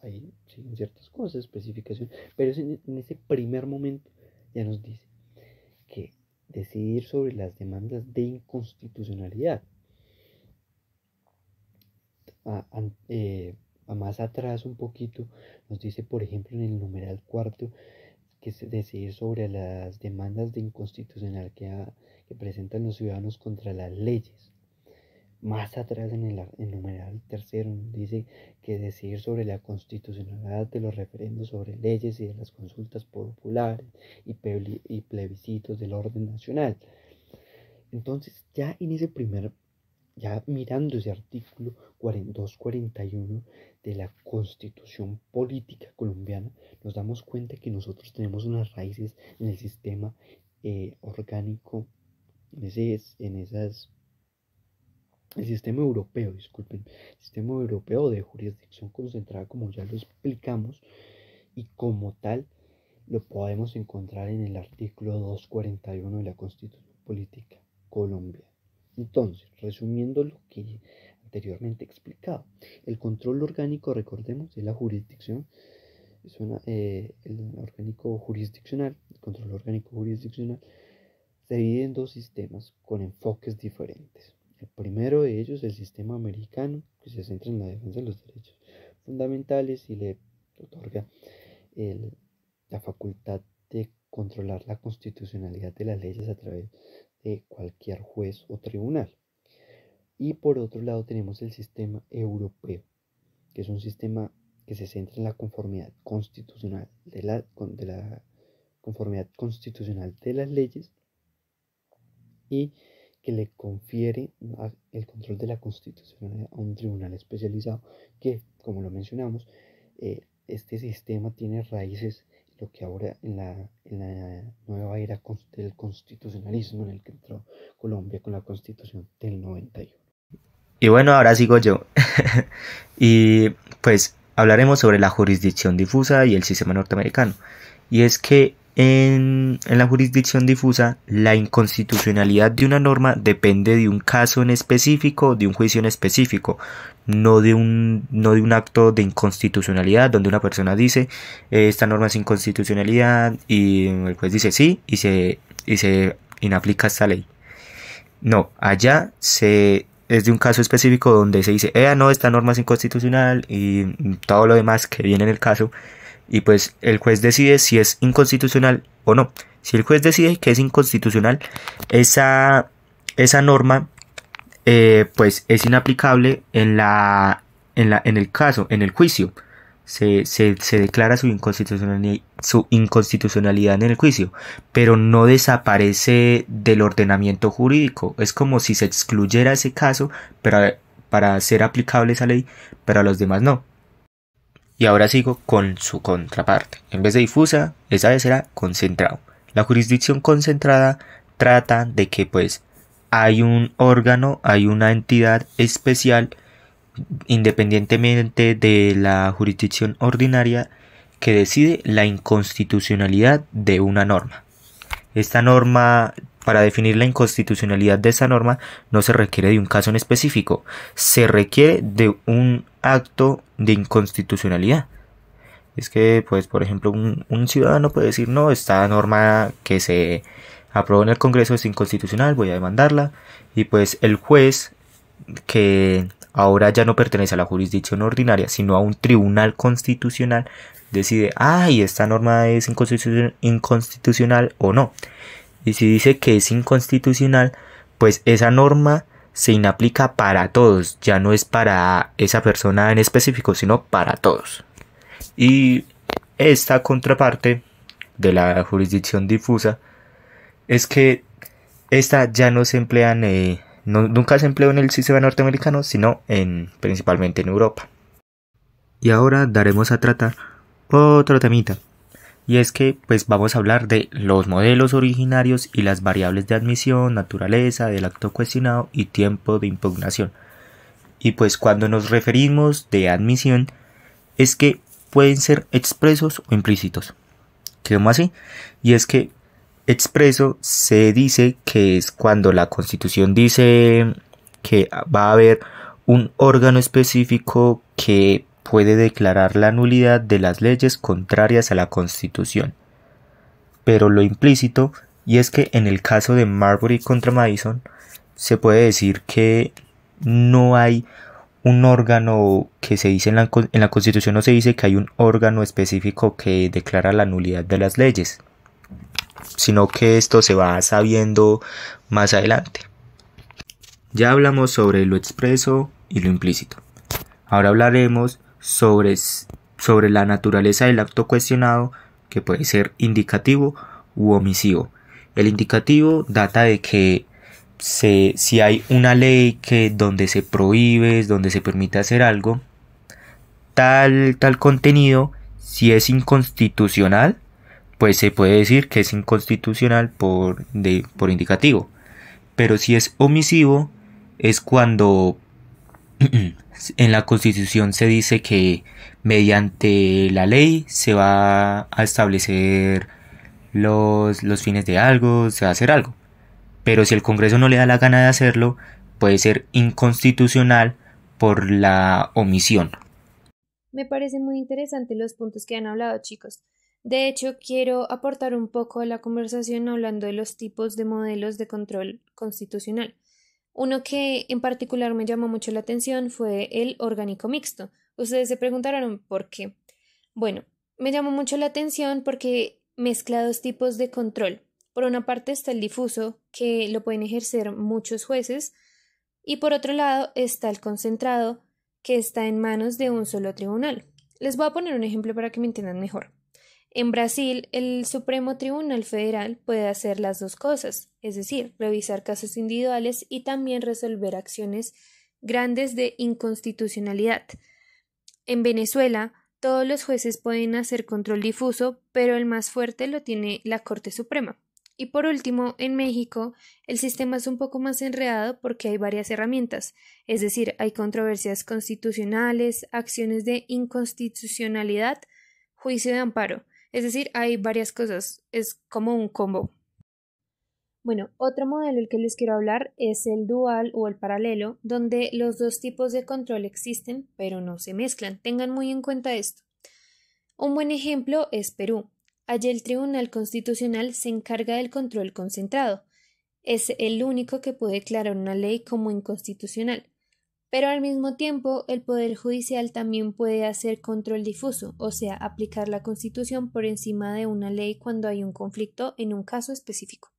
ahí siguen ciertas cosas, especificación, pero en ese primer momento ya nos dice que decidir sobre las demandas de inconstitucionalidad. A más atrás un poquito nos dice, por ejemplo, en el numeral cuarto, que es decidir sobre las demandas de inconstitucionalidad que presentan los ciudadanos contra las leyes. más atrás en el numeral tercero dice que decidir sobre la constitucionalidad de los referendos sobre leyes y de las consultas populares y plebiscitos del orden nacional. Entonces, ya en ese ya mirando ese artículo 241 de la Constitución Política Colombiana, nos damos cuenta que nosotros tenemos unas raíces en el sistema orgánico, el sistema europeo, disculpen, el sistema europeo de jurisdicción concentrada, como ya lo explicamos, y como tal lo podemos encontrar en el artículo 241 de la Constitución Política Colombiana. Entonces, resumiendo lo que anteriormente he explicado, el control orgánico, recordemos, de la jurisdicción, el control orgánico jurisdiccional se divide en dos sistemas con enfoques diferentes. El primero de ellos es el sistema americano, que se centra en la defensa de los derechos fundamentales y le otorga la facultad de controlar la constitucionalidad de las leyes a través de cualquier juez o tribunal. Y por otro lado tenemos el sistema europeo, que es un sistema que se centra en la conformidad constitucional de la conformidad constitucional de las leyes y que le confiere el control de la constitucionalidad a un tribunal especializado que, como lo mencionamos, este sistema tiene raíces en lo que ahora en la nueva era del constitucionalismo en el que entró Colombia con la Constitución del 91. Y bueno, ahora sigo yo. Y pues hablaremos sobre la jurisdicción difusa y el sistema norteamericano. Y es que en la jurisdicción difusa, la inconstitucionalidad de una norma depende de un caso en específico, de un juicio en específico, no de un acto de inconstitucionalidad donde una persona dice esta norma es inconstitucionalidad y el juez dice sí y se inaplica esta ley. No, allá es de un caso específico donde se dice no, esta norma es inconstitucional y todo lo demás que viene en el caso. Y pues el juez decide si es inconstitucional o no. Si el juez decide que es inconstitucional, esa norma pues es inaplicable en el caso, en el juicio. Se declara su inconstitucionalidad en el juicio, pero no desaparece del ordenamiento jurídico. Es como si se excluyera ese caso para ser aplicable esa ley, pero a los demás no. Y ahora sigo con su contraparte. En vez de difusa, esa vez será concentrado. La jurisdicción concentrada trata de que pues hay un órgano, hay una entidad especial, independientemente de la jurisdicción ordinaria, que decide la inconstitucionalidad de una norma. Esta norma, para definir la inconstitucionalidad de esta norma, no se requiere de un caso en específico, se requiere de un acto de inconstitucionalidad. Es que, pues, por ejemplo, un ciudadano puede decir, no, esta norma que se aprobó en el Congreso es inconstitucional, voy a demandarla, y pues el juez, que ahora ya no pertenece a la jurisdicción ordinaria, sino a un tribunal constitucional, decide, y esta norma es inconstitucional o no. Y si dice que es inconstitucional, pues esa norma se inaplica para todos, ya no es para esa persona en específico, sino para todos. Y esta contraparte de la jurisdicción difusa es que esta ya no se emplea nunca se empleó en el sistema norteamericano, sino principalmente en Europa. Y ahora daremos a tratar otro temita. Y es que pues vamos a hablar de los modelos originarios y las variables de admisión, naturaleza del acto cuestionado y tiempo de impugnación. Y pues cuando nos referimos de admisión es que pueden ser expresos o implícitos. ¿Cómo así? Y es que expreso se dice que es cuando la Constitución dice que va a haber un órgano específico que puede declarar la nulidad de las leyes contrarias a la Constitución. Pero lo implícito, y es que en el caso de Marbury contra Madison, se puede decir que no hay un órgano que se dice en la Constitución, no se dice que hay un órgano específico que declara la nulidad de las leyes, sino que esto se va sabiendo más adelante. Ya hablamos sobre lo expreso y lo implícito. Ahora hablaremos sobre la naturaleza del acto cuestionado, que puede ser indicativo u omisivo. El indicativo data de que si hay una ley donde se prohíbe, donde se permite hacer algo, tal contenido, si es inconstitucional, pues se puede decir que es inconstitucional por indicativo. Pero si es omisivo, es cuando en la Constitución se dice que mediante la ley se va a establecer los fines de algo, se va a hacer algo. Pero si el Congreso no le da la gana de hacerlo, puede ser inconstitucional por la omisión. Me parece muy interesante los puntos que han hablado, chicos. De hecho, quiero aportar un poco a la conversación hablando de los tipos de modelos de control constitucional. Uno que en particular me llamó mucho la atención fue el orgánico mixto. Ustedes se preguntaron por qué. Bueno, me llamó mucho la atención porque mezcla dos tipos de control. Por una parte está el difuso, que lo pueden ejercer muchos jueces, y por otro lado está el concentrado, que está en manos de un solo tribunal. Les voy a poner un ejemplo para que me entiendan mejor. En Brasil, el Supremo Tribunal Federal puede hacer las dos cosas, es decir, revisar casos individuales y también resolver acciones grandes de inconstitucionalidad. En Venezuela, todos los jueces pueden hacer control difuso, pero el más fuerte lo tiene la Corte Suprema. Y por último, en México, el sistema es un poco más enredado porque hay varias herramientas, es decir, hay controversias constitucionales, acciones de inconstitucionalidad, juicio de amparo. Es decir, hay varias cosas, es como un combo. Bueno, otro modelo del que les quiero hablar es el dual o el paralelo, donde los dos tipos de control existen, pero no se mezclan. Tengan muy en cuenta esto. Un buen ejemplo es Perú. Allí el Tribunal Constitucional se encarga del control concentrado. Es el único que puede declarar una ley como inconstitucional. Pero al mismo tiempo, el Poder Judicial también puede hacer control difuso, o sea, aplicar la Constitución por encima de una ley cuando hay un conflicto en un caso específico.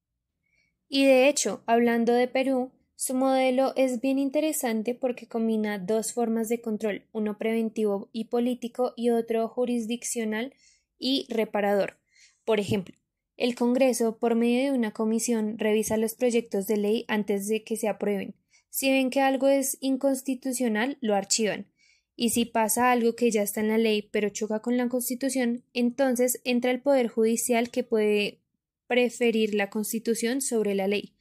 Y de hecho, hablando de Perú, su modelo es bien interesante porque combina dos formas de control, uno preventivo y político y otro jurisdiccional y reparador. Por ejemplo, el Congreso, por medio de una comisión, revisa los proyectos de ley antes de que se aprueben. Si ven que algo es inconstitucional, lo archivan. Y si pasa algo que ya está en la ley pero choca con la Constitución, entonces entra el Poder Judicial que puede preferir la Constitución sobre la ley.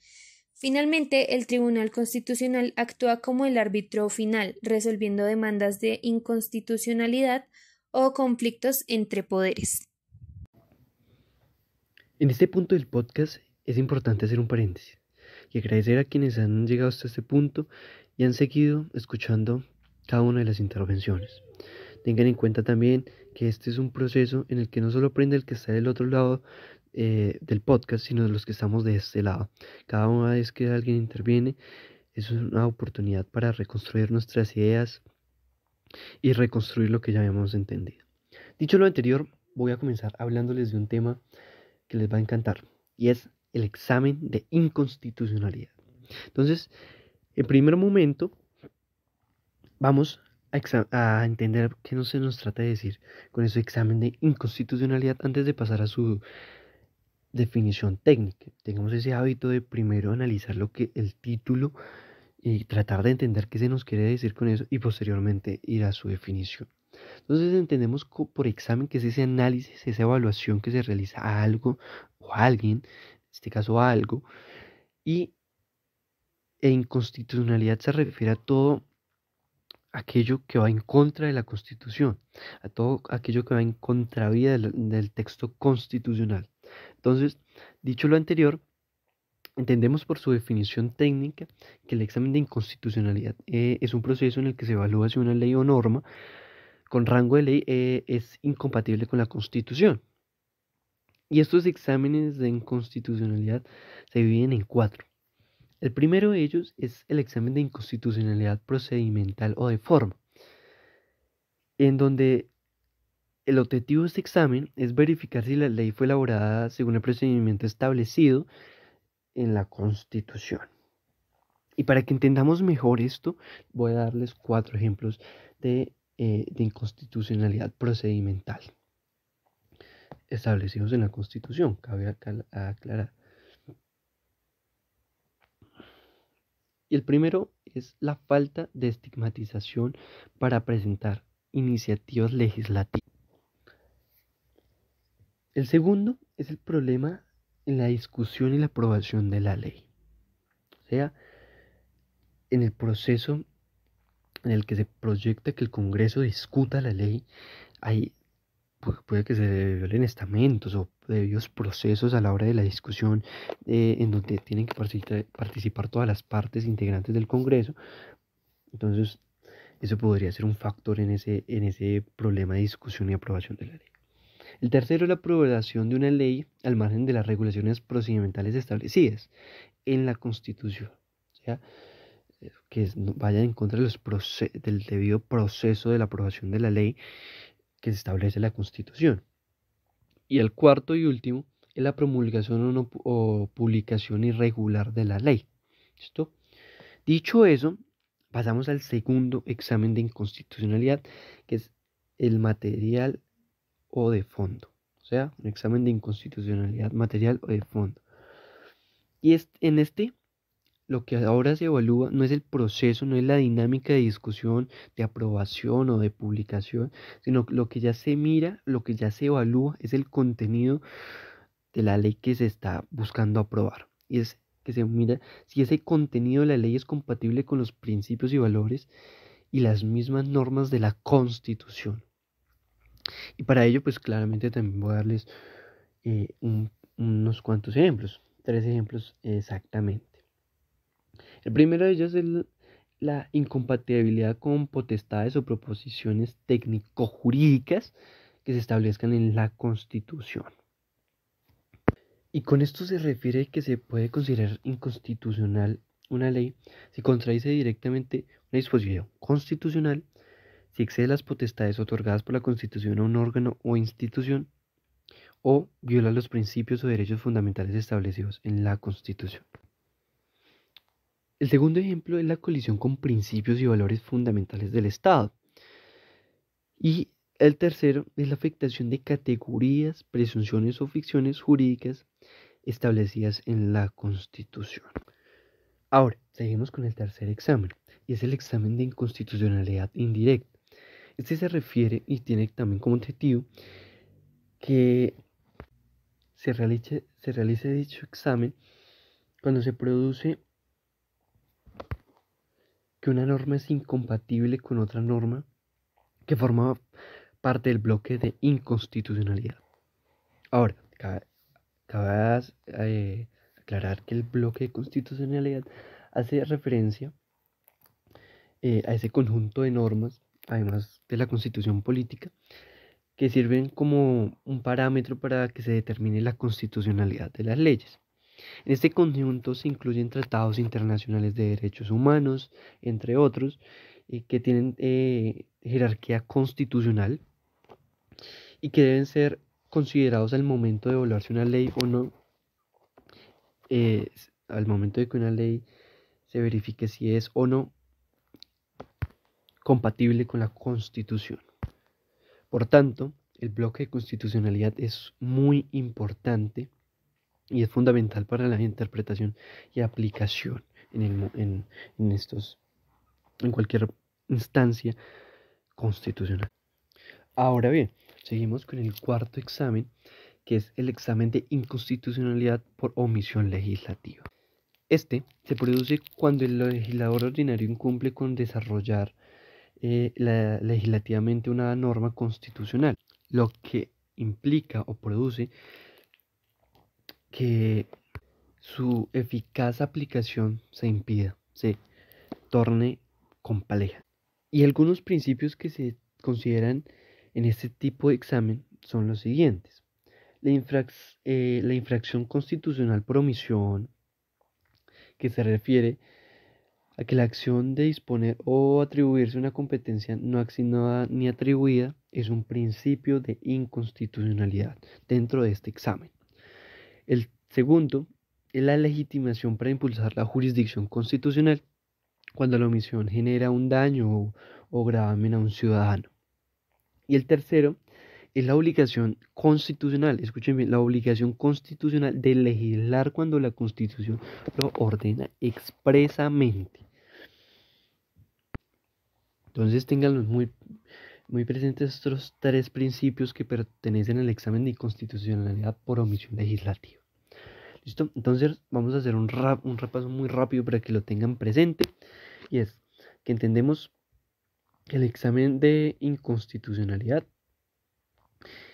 Finalmente, el Tribunal Constitucional actúa como el árbitro final, resolviendo demandas de inconstitucionalidad o conflictos entre poderes. En este punto del podcast es importante hacer un paréntesis y agradecer a quienes han llegado hasta este punto y han seguido escuchando cada una de las intervenciones. Tengan en cuenta también que este es un proceso en el que no solo aprende el que está del otro lado del podcast, sino de los que estamos de este lado. Cada una vez que alguien interviene es una oportunidad para reconstruir nuestras ideas y reconstruir lo que ya habíamos entendido. Dicho lo anterior, voy a comenzar hablándoles de un tema que les va a encantar y es el examen de inconstitucionalidad. Entonces, en primer momento, vamos a entender qué no se nos trata de decir con ese examen de inconstitucionalidad antes de pasar a su definición técnica. Tengamos ese hábito de primero analizar lo que el título y tratar de entender qué se nos quiere decir con eso y posteriormente ir a su definición. Entonces entendemos por examen que es ese análisis, esa evaluación que se realiza a algo o a alguien, en este caso a algo, y inconstitucionalidad se refiere a todo aquello que va en contra de la Constitución, a todo aquello que va en contravía del texto constitucional. Entonces, dicho lo anterior, entendemos por su definición técnica que el examen de inconstitucionalidad es un proceso en el que se evalúa si una ley o norma con rango de ley es incompatible con la Constitución. Y estos exámenes de inconstitucionalidad se dividen en 4. El primero de ellos es el examen de inconstitucionalidad procedimental o de forma, en donde el objetivo de este examen es verificar si la ley fue elaborada según el procedimiento establecido en la Constitución. Y para que entendamos mejor esto, voy a darles 4 ejemplos de inconstitucionalidad procedimental establecidos en la Constitución, cabe aclarar. Y el primero es la falta de estigmatización para presentar iniciativas legislativas. El segundo es el problema en la discusión y la aprobación de la ley. O sea, en el proceso en el que se proyecta que el Congreso discuta la ley, puede que se violen estamentos o debidos procesos a la hora de la discusión, en donde tienen que participar todas las partes integrantes del Congreso. Entonces, eso podría ser un factor en ese problema de discusión y aprobación de la ley. El tercero es la aprobación de una ley al margen de las regulaciones procedimentales establecidas en la Constitución. O sea, que vaya en contra del debido proceso de la aprobación de la ley que se establece en la Constitución. Y el cuarto y último es la promulgación o publicación irregular de la ley. ¿Listo? Dicho eso, pasamos al segundo examen de inconstitucionalidad, que es el material o de fondo. O sea, un examen de inconstitucionalidad material o de fondo. Y en este, lo que ahora se evalúa no es el proceso, no es la dinámica de discusión, de aprobación o de publicación, sino lo que ya se mira, lo que ya se evalúa es el contenido de la ley que se está buscando aprobar. Y es que se mira si ese contenido de la ley es compatible con los principios y valores y las mismas normas de la Constitución. Y para ello, pues claramente también voy a darles unos cuantos ejemplos, 3 ejemplos exactamente. El primero de ellos es la incompatibilidad con potestades o proposiciones técnico-jurídicas que se establezcan en la Constitución. Y con esto se refiere que se puede considerar inconstitucional una ley si contradice directamente una disposición constitucional, si excede las potestades otorgadas por la Constitución a un órgano o institución, o viola los principios o derechos fundamentales establecidos en la Constitución. El segundo ejemplo es la colisión con principios y valores fundamentales del Estado. Y el tercero es la afectación de categorías, presunciones o ficciones jurídicas establecidas en la Constitución. Ahora, seguimos con el tercer examen, y es el examen de inconstitucionalidad indirecta. Este se refiere y tiene también como objetivo que se realice dicho examen cuando se produce que una norma es incompatible con otra norma que forma parte del bloque de inconstitucionalidad. Ahora, cabe aclarar que el bloque de constitucionalidad hace referencia a ese conjunto de normas, además de la constitución política, que sirven como un parámetro para que se determine la constitucionalidad de las leyes. En este conjunto se incluyen tratados internacionales de derechos humanos, entre otros, que tienen jerarquía constitucional y que deben ser considerados al momento de evaluarse una ley o no, al momento de que una ley se verifique si es o no compatible con la Constitución. Por tanto, el bloque de constitucionalidad es muy importante y es fundamental para la interpretación y aplicación en cualquier instancia constitucional. Ahora bien, seguimos con el cuarto examen, que es el examen de inconstitucionalidad por omisión legislativa. Este se produce cuando el legislador ordinario incumple con desarrollar legislativamente una norma constitucional, lo que implica o produce que su eficaz aplicación se impida, se torne compleja. Y algunos principios que se consideran en este tipo de examen son los siguientes. La infracción constitucional por omisión, que se refiere a que la acción de disponer o atribuirse una competencia no asignada ni atribuida es un principio de inconstitucionalidad dentro de este examen. El segundo es la legitimación para impulsar la jurisdicción constitucional cuando la omisión genera un daño o gravamen a un ciudadano. Y el tercero es la obligación constitucional, escuchen bien, la obligación constitucional de legislar cuando la Constitución lo ordena expresamente. Entonces tengan muy presentes estos tres principios que pertenecen al examen de inconstitucionalidad por omisión legislativa. ¿Listo? Entonces vamos a hacer un repaso muy rápido para que lo tengan presente. Y es que entendemos que el examen de inconstitucionalidad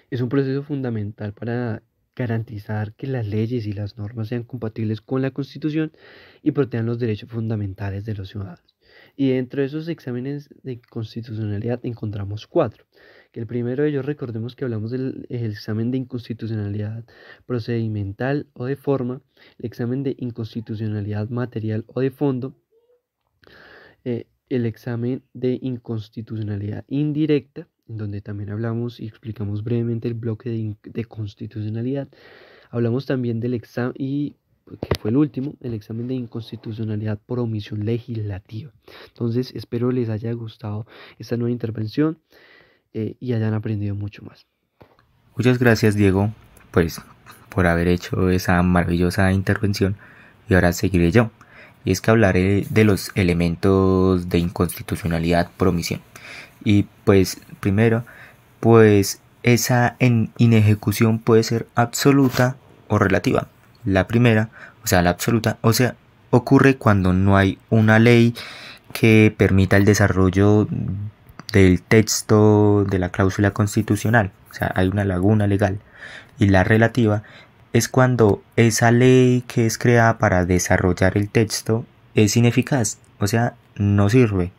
es un proceso fundamental para garantizar que las leyes y las normas sean compatibles con la Constitución y protejan los derechos fundamentales de los ciudadanos. Y dentro de esos exámenes de constitucionalidad encontramos 4. Que el primero de ellos, recordemos que hablamos del examen de inconstitucionalidad procedimental o de forma, el examen de inconstitucionalidad material o de fondo, el examen de inconstitucionalidad indirecta, en donde también hablamos y explicamos brevemente el bloque de constitucionalidad. Hablamos también del examen, y que fue el último, el examen de inconstitucionalidad por omisión legislativa. Entonces, espero les haya gustado esta nueva intervención y hayan aprendido mucho más. Muchas gracias, Diego, pues por haber hecho esa maravillosa intervención, y ahora seguiré yo. Y es que hablaré de los elementos de inconstitucionalidad por omisión. Y pues primero, pues esa inejecución puede ser absoluta o relativa. La primera, o sea, la absoluta, o sea, ocurre cuando no hay una ley que permita el desarrollo del texto de la cláusula constitucional. O sea, hay una laguna legal. Y la relativa es cuando esa ley que es creada para desarrollar el texto es ineficaz, o sea, no sirve.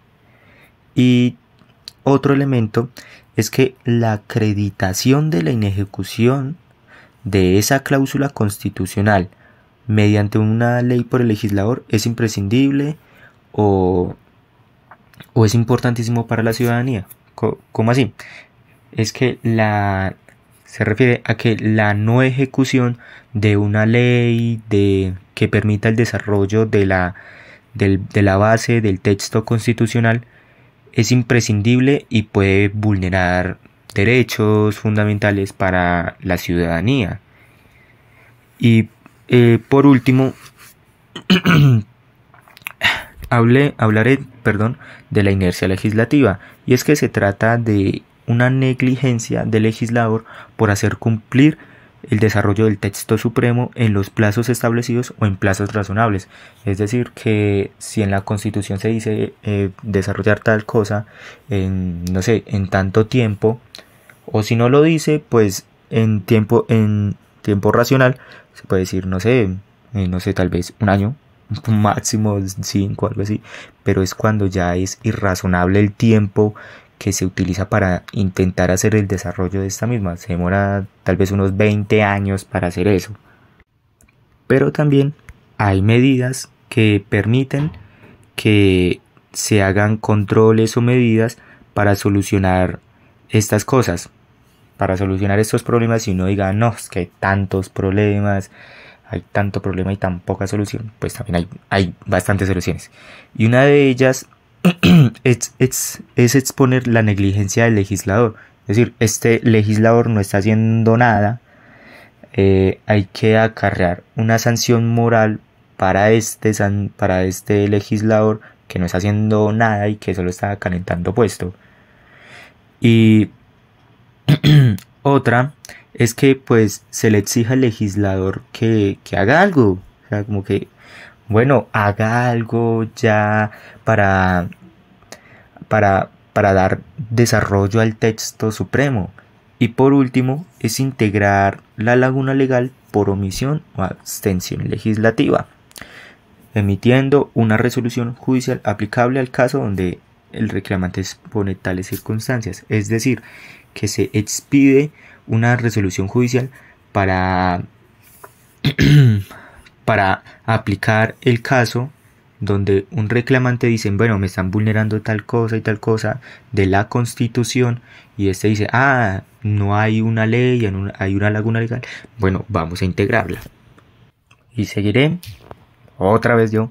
Y otro elemento es que la acreditación de la inejecución de esa cláusula constitucional mediante una ley por el legislador es imprescindible o es importantísimo para la ciudadanía. ¿Cómo así? Es que se refiere a que la no ejecución de una ley que permita el desarrollo de la base del texto constitucional es imprescindible y puede vulnerar derechos fundamentales para la ciudadanía. Y por último, hablaré de la inercia legislativa, y es que se trata de una negligencia del legislador por hacer cumplir el desarrollo del texto supremo en los plazos establecidos o en plazos razonables. Es decir, que si en la Constitución se dice desarrollar tal cosa en, no sé, en tanto tiempo, o si no lo dice, pues en tiempo racional, se puede decir, no sé, tal vez un año, máximo 5, algo así, pero es cuando ya es irrazonable el tiempo que se utiliza para intentar hacer el desarrollo de esta misma. Se demora tal vez unos 20 años para hacer eso. Pero también hay medidas que permiten que se hagan controles o medidas para solucionar estas cosas, para solucionar estos problemas, y uno diga, no, es que hay tantos problemas, hay tanto problema y tan poca solución. Pues también hay bastantes soluciones. Y una de ellas es exponer la negligencia del legislador. Es decir, este legislador no está haciendo nada, hay que acarrear una sanción moral para este legislador que no está haciendo nada y que solo está calentando puesto. Y otra es que pues se le exija al legislador que haga algo, o sea, como que, bueno, haga algo ya para dar desarrollo al texto supremo. Y por último es integrar la laguna legal por omisión o abstención legislativa, emitiendo una resolución judicial aplicable al caso donde el reclamante expone tales circunstancias. Es decir, que se expide una resolución judicial para aplicar el caso donde un reclamante dice, bueno, me están vulnerando tal cosa y tal cosa de la Constitución, y este dice, no hay una ley, hay una laguna legal, bueno, vamos a integrarla. Y seguiré, otra vez yo,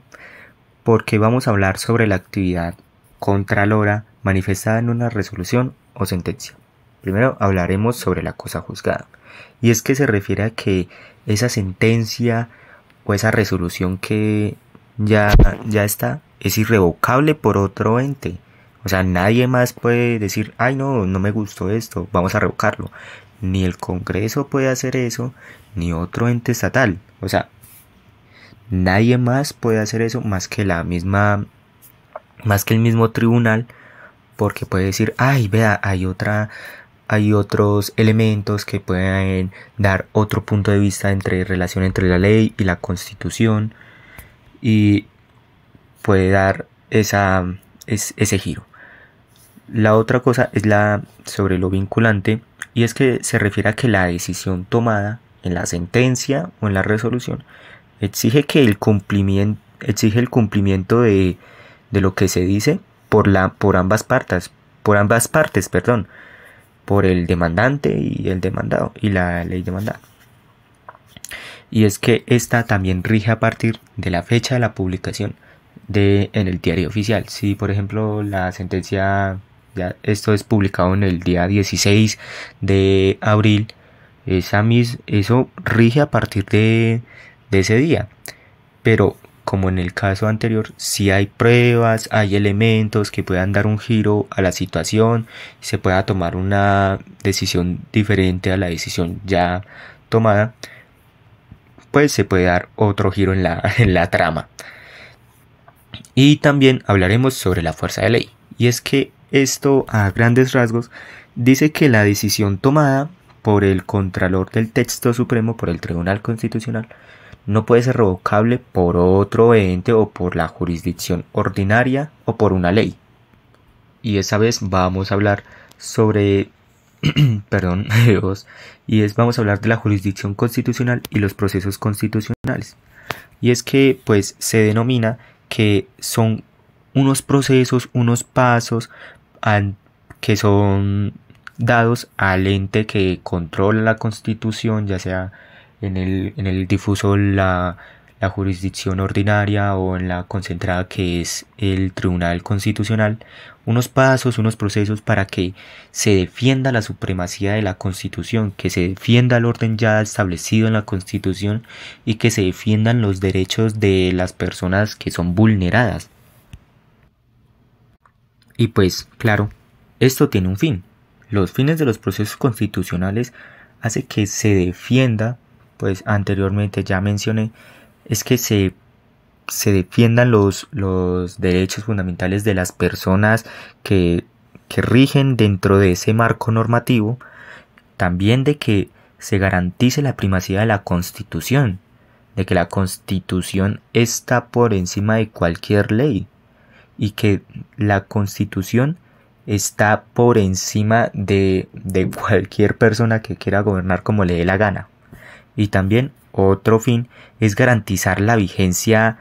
porque vamos a hablar sobre la actividad contralora manifestada en una resolución o sentencia. Primero hablaremos sobre la cosa juzgada, y es que se refiere a que esa sentencia o esa resolución que ya está es irrevocable por otro ente. O sea, nadie más puede decir, ay no me gustó esto, vamos a revocarlo. Ni el Congreso puede hacer eso, ni otro ente estatal. O sea, nadie más puede hacer eso más que el mismo tribunal, porque puede decir, ay, vea, hay otros elementos que pueden dar otro punto de vista entre relación entre la ley y la Constitución, y puede dar ese giro. La otra cosa es sobre lo vinculante, y es que se refiere a que la decisión tomada en la sentencia o en la resolución exige el cumplimiento de lo que se dice por ambas partes, por el demandante y el demandado y la ley demandada. Y es que esta también rige a partir de la fecha de la publicación en el diario oficial. Si por ejemplo la sentencia, esto es publicado en el día 16 de abril, eso rige a partir de ese día. Pero como en el caso anterior, si hay pruebas, hay elementos que puedan dar un giro a la situación, se pueda tomar una decisión diferente a la decisión ya tomada, pues se puede dar otro giro en la trama. Y también hablaremos sobre la fuerza de ley. Y es que esto, a grandes rasgos, dice que la decisión tomada por el Contralor del Texto Supremo, por el Tribunal Constitucional, no puede ser revocable por otro ente o por la jurisdicción ordinaria o por una ley. Y esa vez vamos a hablar sobre vamos a hablar de la jurisdicción constitucional y los procesos constitucionales. Y es que pues se denomina que son unos procesos, unos pasos que son dados al ente que controla la Constitución, ya sea en el difuso la jurisdicción ordinaria o en la concentrada que es el Tribunal Constitucional, unos pasos, unos procesos para que se defienda la supremacía de la Constitución, que se defienda el orden ya establecido en la Constitución y que se defiendan los derechos de las personas que son vulneradas. Y pues, claro, esto tiene un fin. Los fines de los procesos constitucionales hace que se defienda, pues anteriormente ya mencioné, es que se defiendan los derechos fundamentales de las personas que rigen dentro de ese marco normativo, también de que se garantice la primacía de la Constitución, de que la Constitución está por encima de cualquier ley y que la Constitución está por encima de cualquier persona que quiera gobernar como le dé la gana. Y también otro fin es garantizar la vigencia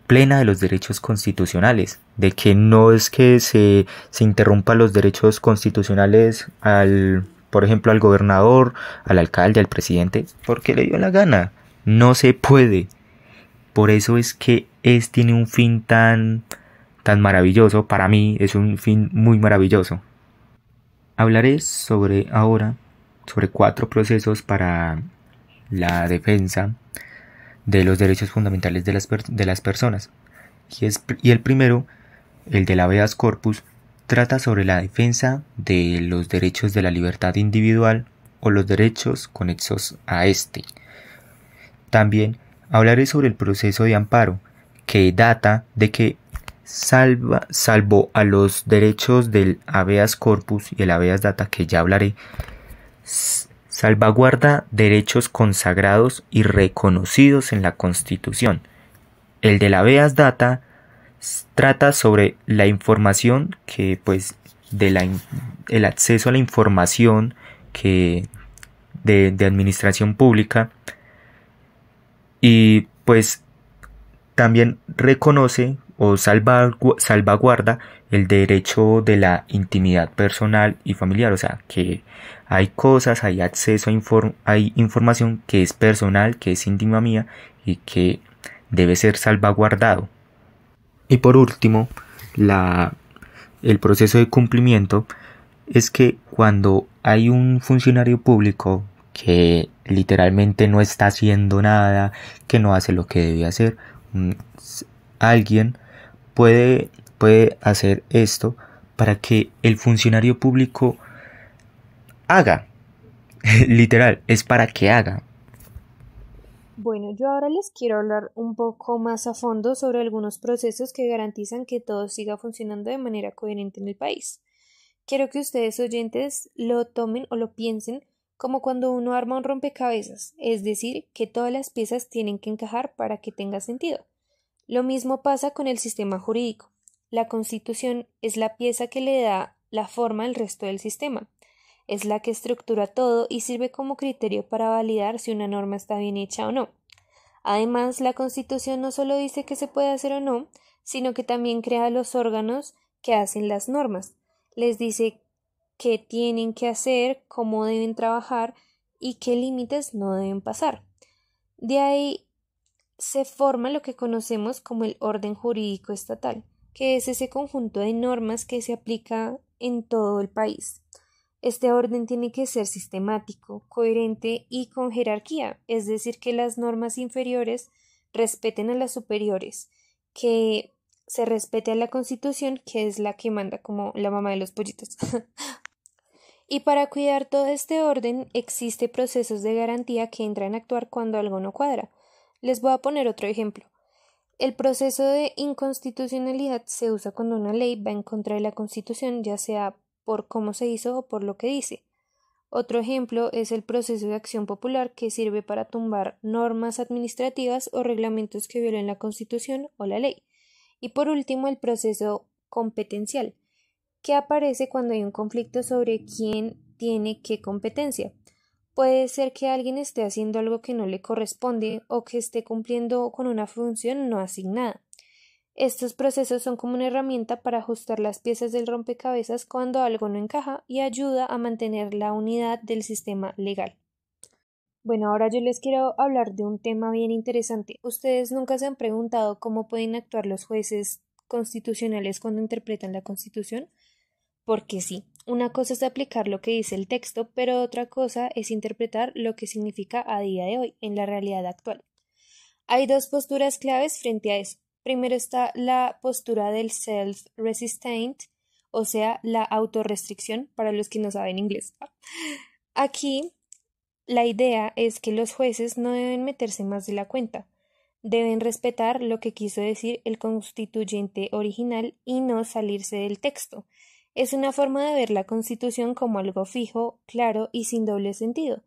plena de los derechos constitucionales, de que no es que se interrumpan los derechos constitucionales por ejemplo, al gobernador, al alcalde, al presidente, porque le dio la gana. No se puede. Por eso es que tiene un fin tan maravilloso. Para mí es un fin muy maravilloso. Hablaré ahora sobre 4 procesos para la defensa de los derechos fundamentales de las personas. Y el primero, el del habeas corpus, trata sobre la defensa de los derechos de la libertad individual o los derechos conexos a este. También hablaré sobre el proceso de amparo, que data de que salvo a los derechos del habeas corpus y el habeas data, que ya hablaré, salvaguarda derechos consagrados y reconocidos en la Constitución. El del habeas data trata sobre la información el acceso a la información de administración pública, y pues también reconoce o salvaguarda el derecho de la intimidad personal y familiar, o sea, que Hay cosas, hay acceso hay información que es personal, que es íntima mía y que debe ser salvaguardado. Y por último, el proceso de cumplimiento es que cuando hay un funcionario público que literalmente no está haciendo nada, que no hace lo que debe hacer, alguien puede hacer esto para que el funcionario público haga. Literal, es para que haga. Bueno, yo ahora les quiero hablar un poco más a fondo sobre algunos procesos que garantizan que todo siga funcionando de manera coherente en el país. Quiero que ustedes oyentes lo tomen o lo piensen como cuando uno arma un rompecabezas, es decir, que todas las piezas tienen que encajar para que tenga sentido. Lo mismo pasa con el sistema jurídico. La Constitución es la pieza que le da la forma al resto del sistema. Es la que estructura todo y sirve como criterio para validar si una norma está bien hecha o no. Además, la Constitución no solo dice qué se puede hacer o no, sino que también crea los órganos que hacen las normas. Les dice qué tienen que hacer, cómo deben trabajar y qué límites no deben pasar. De ahí se forma lo que conocemos como el orden jurídico estatal, que es ese conjunto de normas que se aplica en todo el país. Este orden tiene que ser sistemático, coherente y con jerarquía, es decir, que las normas inferiores respeten a las superiores, que se respete a la Constitución, que es la que manda como la mamá de los pollitos. Y para cuidar todo este orden existe procesos de garantía que entran a actuar cuando algo no cuadra. Les voy a poner otro ejemplo. El proceso de inconstitucionalidad se usa cuando una ley va en contra de la Constitución, ya sea por cómo se hizo o por lo que dice. Otro ejemplo es el proceso de acción popular que sirve para tumbar normas administrativas o reglamentos que violen la Constitución o la ley. Y por último, el proceso competencial, que aparece cuando hay un conflicto sobre quién tiene qué competencia. Puede ser que alguien esté haciendo algo que no le corresponde o que esté cumpliendo con una función no asignada. Estos procesos son como una herramienta para ajustar las piezas del rompecabezas cuando algo no encaja y ayuda a mantener la unidad del sistema legal. Bueno, ahora yo les quiero hablar de un tema bien interesante. ¿Ustedes nunca se han preguntado cómo pueden actuar los jueces constitucionales cuando interpretan la Constitución? Porque sí, una cosa es aplicar lo que dice el texto, pero otra cosa es interpretar lo que significa a día de hoy, en la realidad actual. Hay dos posturas claves frente a eso. Primero está la postura del self-restraint, o sea, la autorrestricción para los que no saben inglés. Aquí la idea es que los jueces no deben meterse más de la cuenta. Deben respetar lo que quiso decir el constituyente original y no salirse del texto. Es una forma de ver la Constitución como algo fijo, claro y sin doble sentido.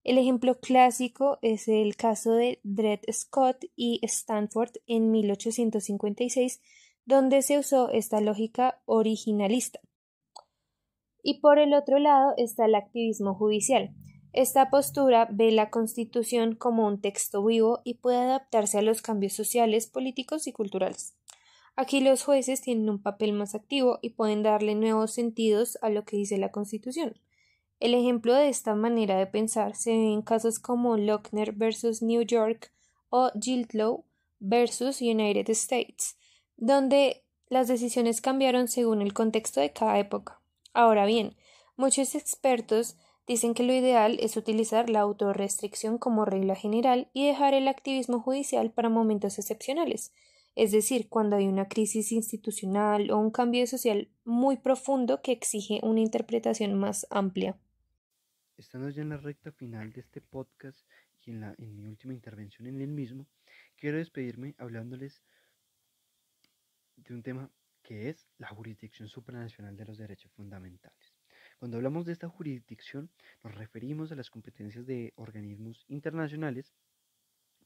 El ejemplo clásico es el caso de Dred Scott y Stanford en 1856, donde se usó esta lógica originalista. Y por el otro lado está el activismo judicial. Esta postura ve la Constitución como un texto vivo y puede adaptarse a los cambios sociales, políticos y culturales. Aquí los jueces tienen un papel más activo y pueden darle nuevos sentidos a lo que dice la Constitución. El ejemplo de esta manera de pensar se ve en casos como Lochner versus New York o Giltlow versus United States, donde las decisiones cambiaron según el contexto de cada época. Ahora bien, muchos expertos dicen que lo ideal es utilizar la autorrestricción como regla general y dejar el activismo judicial para momentos excepcionales, es decir, cuando hay una crisis institucional o un cambio social muy profundo que exige una interpretación más amplia. Estando ya en la recta final de este podcast y en mi última intervención en el mismo, quiero despedirme hablándoles de un tema que es la jurisdicción supranacional de los derechos fundamentales. Cuando hablamos de esta jurisdicción, nos referimos a las competencias de organismos internacionales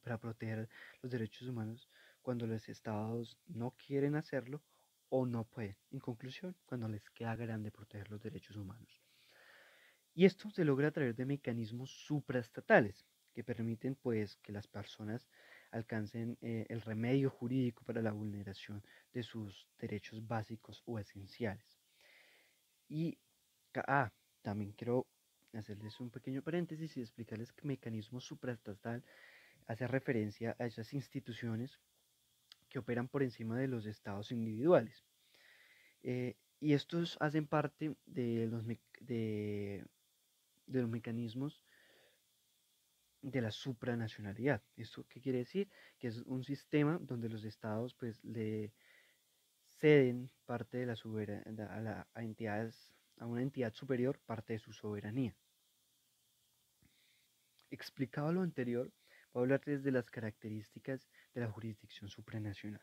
para proteger los derechos humanos cuando los estados no quieren hacerlo o no pueden. En conclusión, cuando les queda grande proteger los derechos humanos. Y esto se logra a través de mecanismos supraestatales que permiten pues que las personas alcancen el remedio jurídico para la vulneración de sus derechos básicos o esenciales. Y también quiero hacerles un pequeño paréntesis y explicarles que mecanismo supraestatal hace referencia a esas instituciones que operan por encima de los estados individuales. Y estos hacen parte de los mecanismos de la supranacionalidad. ¿Esto qué quiere decir? Que es un sistema donde los estados pues le ceden parte de la soberanía a una entidad superior, parte de su soberanía. Explicado lo anterior, voy a hablarles de las características de la jurisdicción supranacional.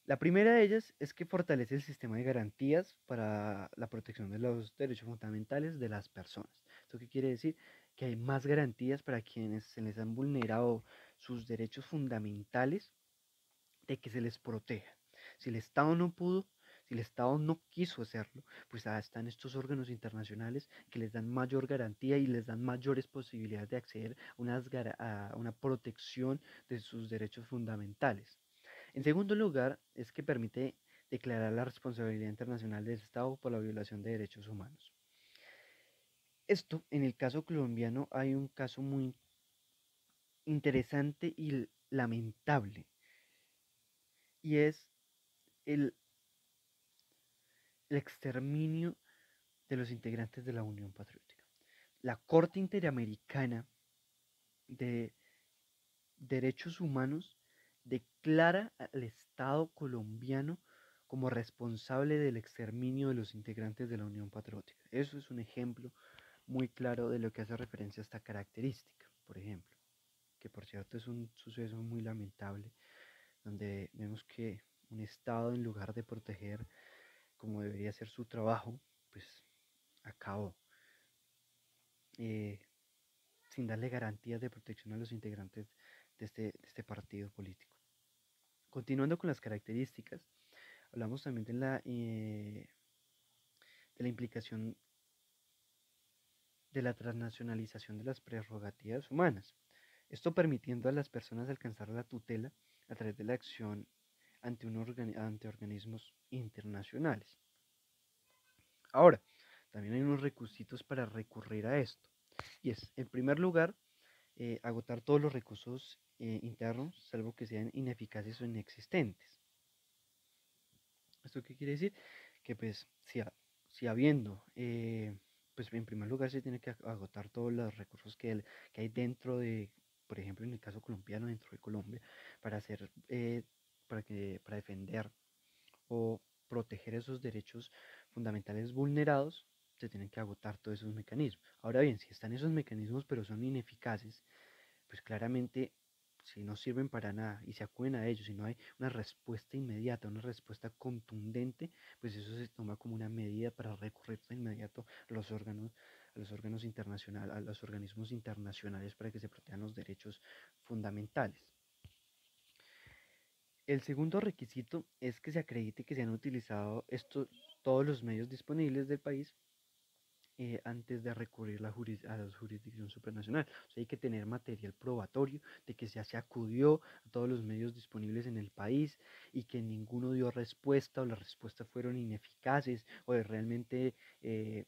La primera de ellas es que fortalece el sistema de garantías para la protección de los derechos fundamentales de las personas. ¿Esto qué quiere decir? Que hay más garantías para quienes se les han vulnerado sus derechos fundamentales de que se les proteja. Si el Estado no pudo, si el Estado no quiso hacerlo, pues están estos órganos internacionales que les dan mayor garantía y les dan mayores posibilidades de acceder a una protección de sus derechos fundamentales. En segundo lugar, es que permite declarar la responsabilidad internacional del Estado por la violación de derechos humanos. Esto, en el caso colombiano, hay un caso muy interesante y lamentable, y es el, el exterminio de los integrantes de la Unión Patriótica. La Corte Interamericana de Derechos Humanos declara al Estado colombiano como responsable del exterminio de los integrantes de la Unión Patriótica. Eso es un ejemplo muy claro de lo que hace referencia a esta característica, por ejemplo, que por cierto es un suceso muy lamentable, donde vemos que un Estado, en lugar de proteger como debería ser su trabajo, pues acabó eh, sin darle garantías de protección a los integrantes de este partido político. Continuando con las características, hablamos también de la implicación de la transnacionalización de las prerrogativas humanas. Esto permitiendo a las personas alcanzar la tutela a través de la acción ante organismos internacionales. Ahora, también hay unos requisitos para recurrir a esto. Y es, en primer lugar, agotar todos los recursos internos, salvo que sean ineficaces o inexistentes. ¿Esto qué quiere decir? Que pues si habiendo, pues en primer lugar se tiene que agotar todos los recursos que hay dentro de, por ejemplo en el caso colombiano, dentro de Colombia, para hacer, para defender o proteger esos derechos fundamentales vulnerados, se tienen que agotar todos esos mecanismos. Ahora bien, si están esos mecanismos pero son ineficaces, pues claramente si no sirven para nada y se acuden a ellos, si no hay una respuesta inmediata, una respuesta contundente, pues eso se toma como una medida para recurrir de inmediato a los órganos internacionales, a los organismos internacionales para que se protejan los derechos fundamentales. El segundo requisito es que se acredite que se han utilizado todos los medios disponibles del país antes de recurrir a la jurisdicción supranacional. O sea, hay que tener material probatorio de que ya se acudió a todos los medios disponibles en el país y que ninguno dio respuesta o las respuestas fueron ineficaces o realmente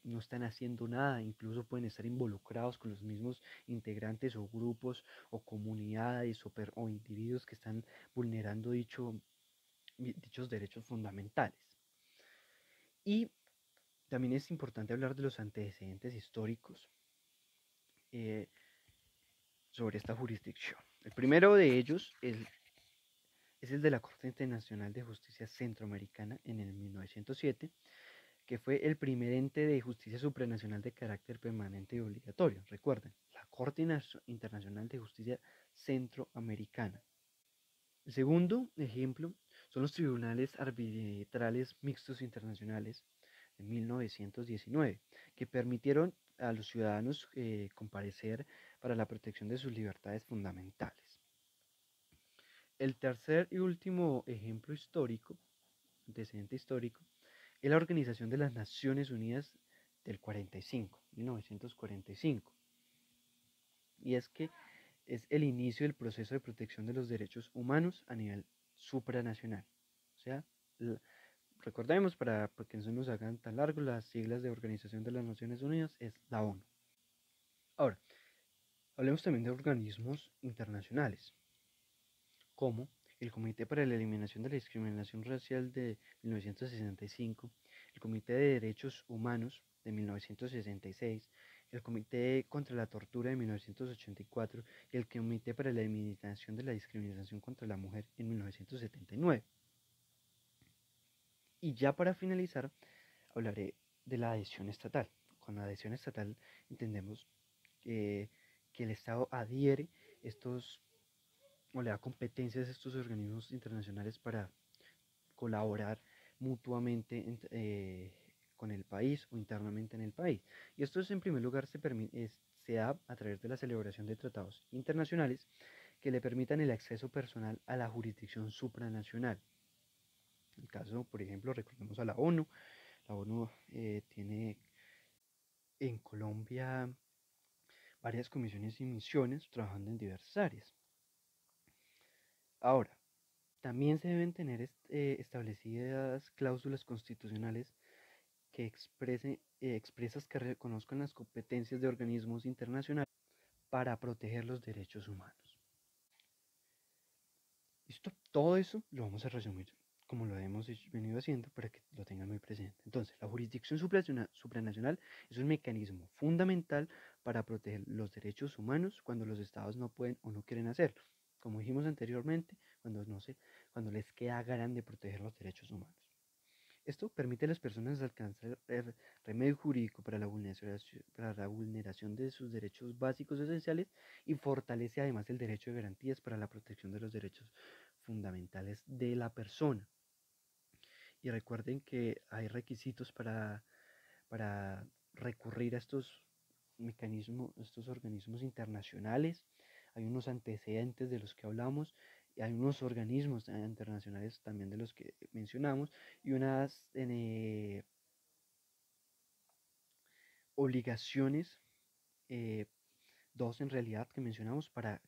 no están haciendo nada, incluso pueden estar involucrados con los mismos integrantes o grupos o comunidades o individuos que están vulnerando dichos derechos fundamentales. Y también es importante hablar de los antecedentes históricos sobre esta jurisdicción. El primero de ellos es el de la Corte Internacional de Justicia Centroamericana en el 1907, que fue el primer ente de justicia supranacional de carácter permanente y obligatorio. Recuerden, la Corte Internacional de Justicia Centroamericana. El segundo ejemplo son los tribunales arbitrales mixtos internacionales de 1919, que permitieron a los ciudadanos comparecer para la protección de sus libertades fundamentales. El tercer y último ejemplo histórico, antecedente histórico, es la Organización de las Naciones Unidas del 1945. Y es que es el inicio del proceso de protección de los derechos humanos a nivel supranacional. O sea, recordemos, para que no se nos hagan tan largos, las siglas de Organización de las Naciones Unidas es la ONU. Ahora, hablemos también de organismos internacionales, como el Comité para la Eliminación de la Discriminación Racial de 1965, el Comité de Derechos Humanos de 1966, el Comité contra la Tortura de 1984 y el Comité para la Eliminación de la Discriminación contra la Mujer en 1979. Y ya para finalizar, hablaré de la adhesión estatal. Con la adhesión estatal entendemos que el Estado adhiere estos o le da competencias a estos organismos internacionales para colaborar mutuamente con el país o internamente en el país. Y esto en primer lugar se da a través de la celebración de tratados internacionales que le permitan el acceso personal a la jurisdicción supranacional. En el caso, por ejemplo, recordemos a la ONU. La ONU tiene en Colombia varias comisiones y misiones trabajando en diversas áreas. Ahora, también se deben tener establecidas cláusulas constitucionales que expresas que reconozcan las competencias de organismos internacionales para proteger los derechos humanos. ¿Listo? Todo eso lo vamos a resumir como lo hemos venido haciendo para que lo tengan muy presente. Entonces, la jurisdicción supranacional es un mecanismo fundamental para proteger los derechos humanos cuando los estados no pueden o no quieren hacerlo. Como dijimos anteriormente, cuando les queda grande proteger los derechos humanos. Esto permite a las personas alcanzar el remedio jurídico para la vulneración de sus derechos básicos esenciales y fortalece además el derecho de garantías para la protección de los derechos fundamentales de la persona. Y recuerden que hay requisitos para recurrir a estos mecanismos, estos organismos internacionales. Hay unos antecedentes de los que hablamos y hay unos organismos internacionales también de los que mencionamos y unas obligaciones, dos en realidad que mencionamos para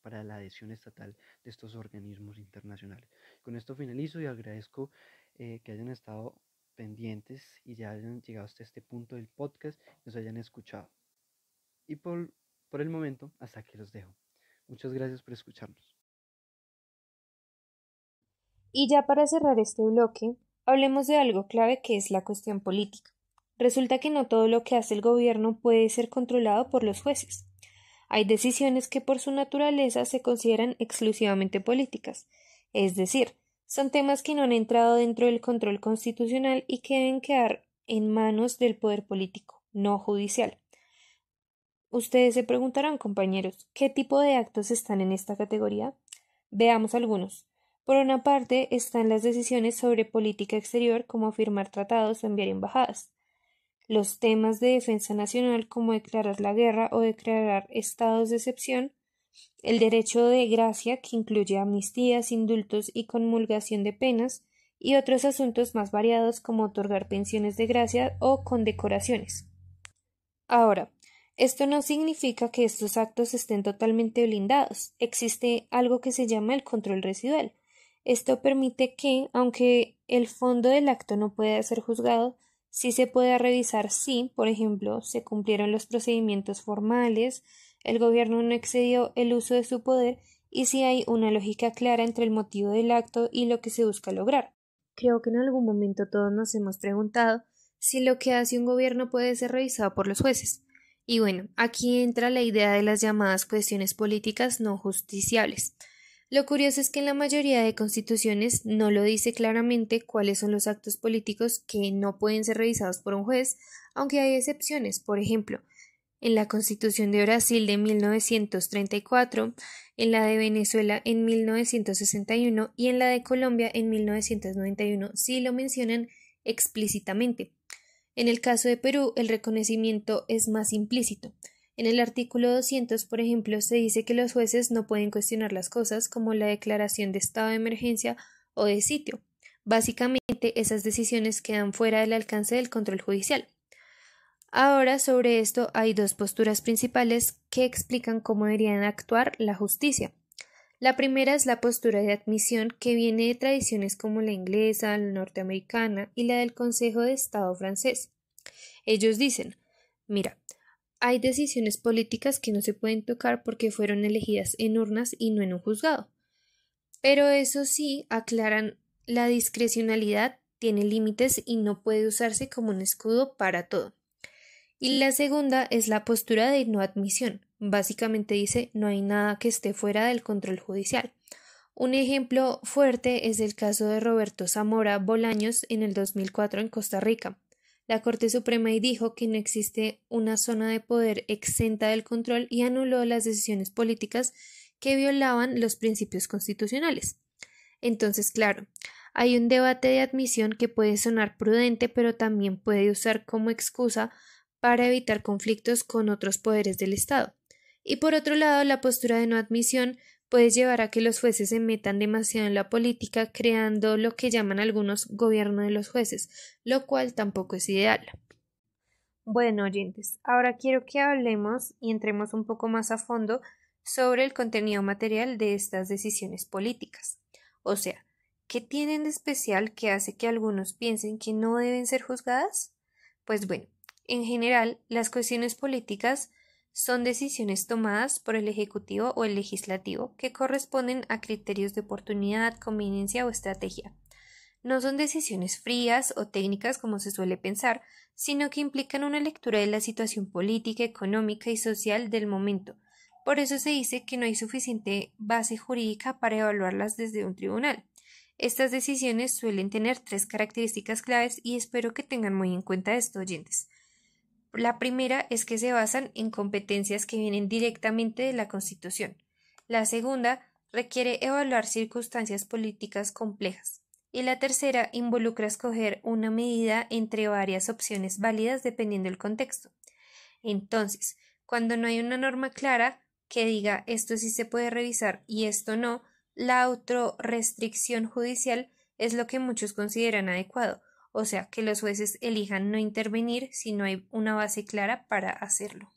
la adhesión estatal de estos organismos internacionales. Con esto finalizo y agradezco que hayan estado pendientes y ya hayan llegado hasta este punto del podcast y nos hayan escuchado. Y por el momento, hasta aquí los dejo. Muchas gracias por escucharnos. Y ya para cerrar este bloque, hablemos de algo clave que es la cuestión política. Resulta que no todo lo que hace el gobierno puede ser controlado por los jueces. Hay decisiones que por su naturaleza se consideran exclusivamente políticas, es decir, son temas que no han entrado dentro del control constitucional y que deben quedar en manos del poder político, no judicial. Ustedes se preguntarán, compañeros, ¿qué tipo de actos están en esta categoría? Veamos algunos. Por una parte están las decisiones sobre política exterior como firmar tratados o enviar embajadas. Los temas de defensa nacional como declarar la guerra o declarar estados de excepción, el derecho de gracia que incluye amnistías, indultos y conmulgación de penas, y otros asuntos más variados como otorgar pensiones de gracia o condecoraciones. Ahora, esto no significa que estos actos estén totalmente blindados. Existe algo que se llama el control residual. Esto permite que, aunque el fondo del acto no pueda ser juzgado, sí se pueda revisar si, por ejemplo, se cumplieron los procedimientos formales, el gobierno no excedió el uso de su poder y si hay una lógica clara entre el motivo del acto y lo que se busca lograr. Creo que en algún momento todos nos hemos preguntado si lo que hace un gobierno puede ser revisado por los jueces. Y bueno, aquí entra la idea de las llamadas cuestiones políticas no justiciables. Lo curioso es que en la mayoría de constituciones no lo dice claramente cuáles son los actos políticos que no pueden ser revisados por un juez, aunque hay excepciones. Por ejemplo, en la Constitución de Brasil de 1934, en la de Venezuela en 1961 y en la de Colombia en 1991 sí lo mencionan explícitamente. En el caso de Perú, el reconocimiento es más implícito. En el artículo 200, por ejemplo, se dice que los jueces no pueden cuestionar las cosas como la declaración de estado de emergencia o de sitio. Básicamente, esas decisiones quedan fuera del alcance del control judicial. Ahora, sobre esto hay dos posturas principales que explican cómo deberían actuar la justicia. La primera es la postura de admisión que viene de tradiciones como la inglesa, la norteamericana y la del Consejo de Estado francés. Ellos dicen, mira, Hay decisiones políticas que no se pueden tocar porque fueron elegidas en urnas y no en un juzgado. Pero eso sí, aclaran, la discrecionalidad tiene límites y no puede usarse como un escudo para todo. Y la segunda es la postura de no admisión. Básicamente dice no hay nada que esté fuera del control judicial. Un ejemplo fuerte es el caso de Roberto Zamora Bolaños en el 2004 en Costa Rica. La Corte Suprema dijo que no existe una zona de poder exenta del control y anuló las decisiones políticas que violaban los principios constitucionales. Entonces, claro, hay un debate de admisión que puede sonar prudente, pero también puede usar como excusa para evitar conflictos con otros poderes del Estado. Y por otro lado, la postura de no admisión puede llevar a que los jueces se metan demasiado en la política, creando lo que llaman algunos gobierno de los jueces, lo cual tampoco es ideal. Bueno, oyentes, ahora quiero que hablemos y entremos un poco más a fondo sobre el contenido material de estas decisiones políticas. O sea, ¿qué tienen de especial que hace que algunos piensen que no deben ser juzgadas? Pues bueno, en general, las cuestiones políticas son decisiones tomadas por el Ejecutivo o el Legislativo que corresponden a criterios de oportunidad, conveniencia o estrategia. No son decisiones frías o técnicas como se suele pensar, sino que implican una lectura de la situación política, económica y social del momento. Por eso se dice que no hay suficiente base jurídica para evaluarlas desde un tribunal. Estas decisiones suelen tener 3 características claves y espero que tengan muy en cuenta esto, oyentes. La primera es que se basan en competencias que vienen directamente de la Constitución. La segunda requiere evaluar circunstancias políticas complejas. Y la tercera involucra escoger una medida entre varias opciones válidas dependiendo del contexto. Entonces, cuando no hay una norma clara que diga esto sí se puede revisar y esto no, la autorrestricción judicial es lo que muchos consideran adecuado, o sea, que los jueces elijan no intervenir si no hay una base clara para hacerlo.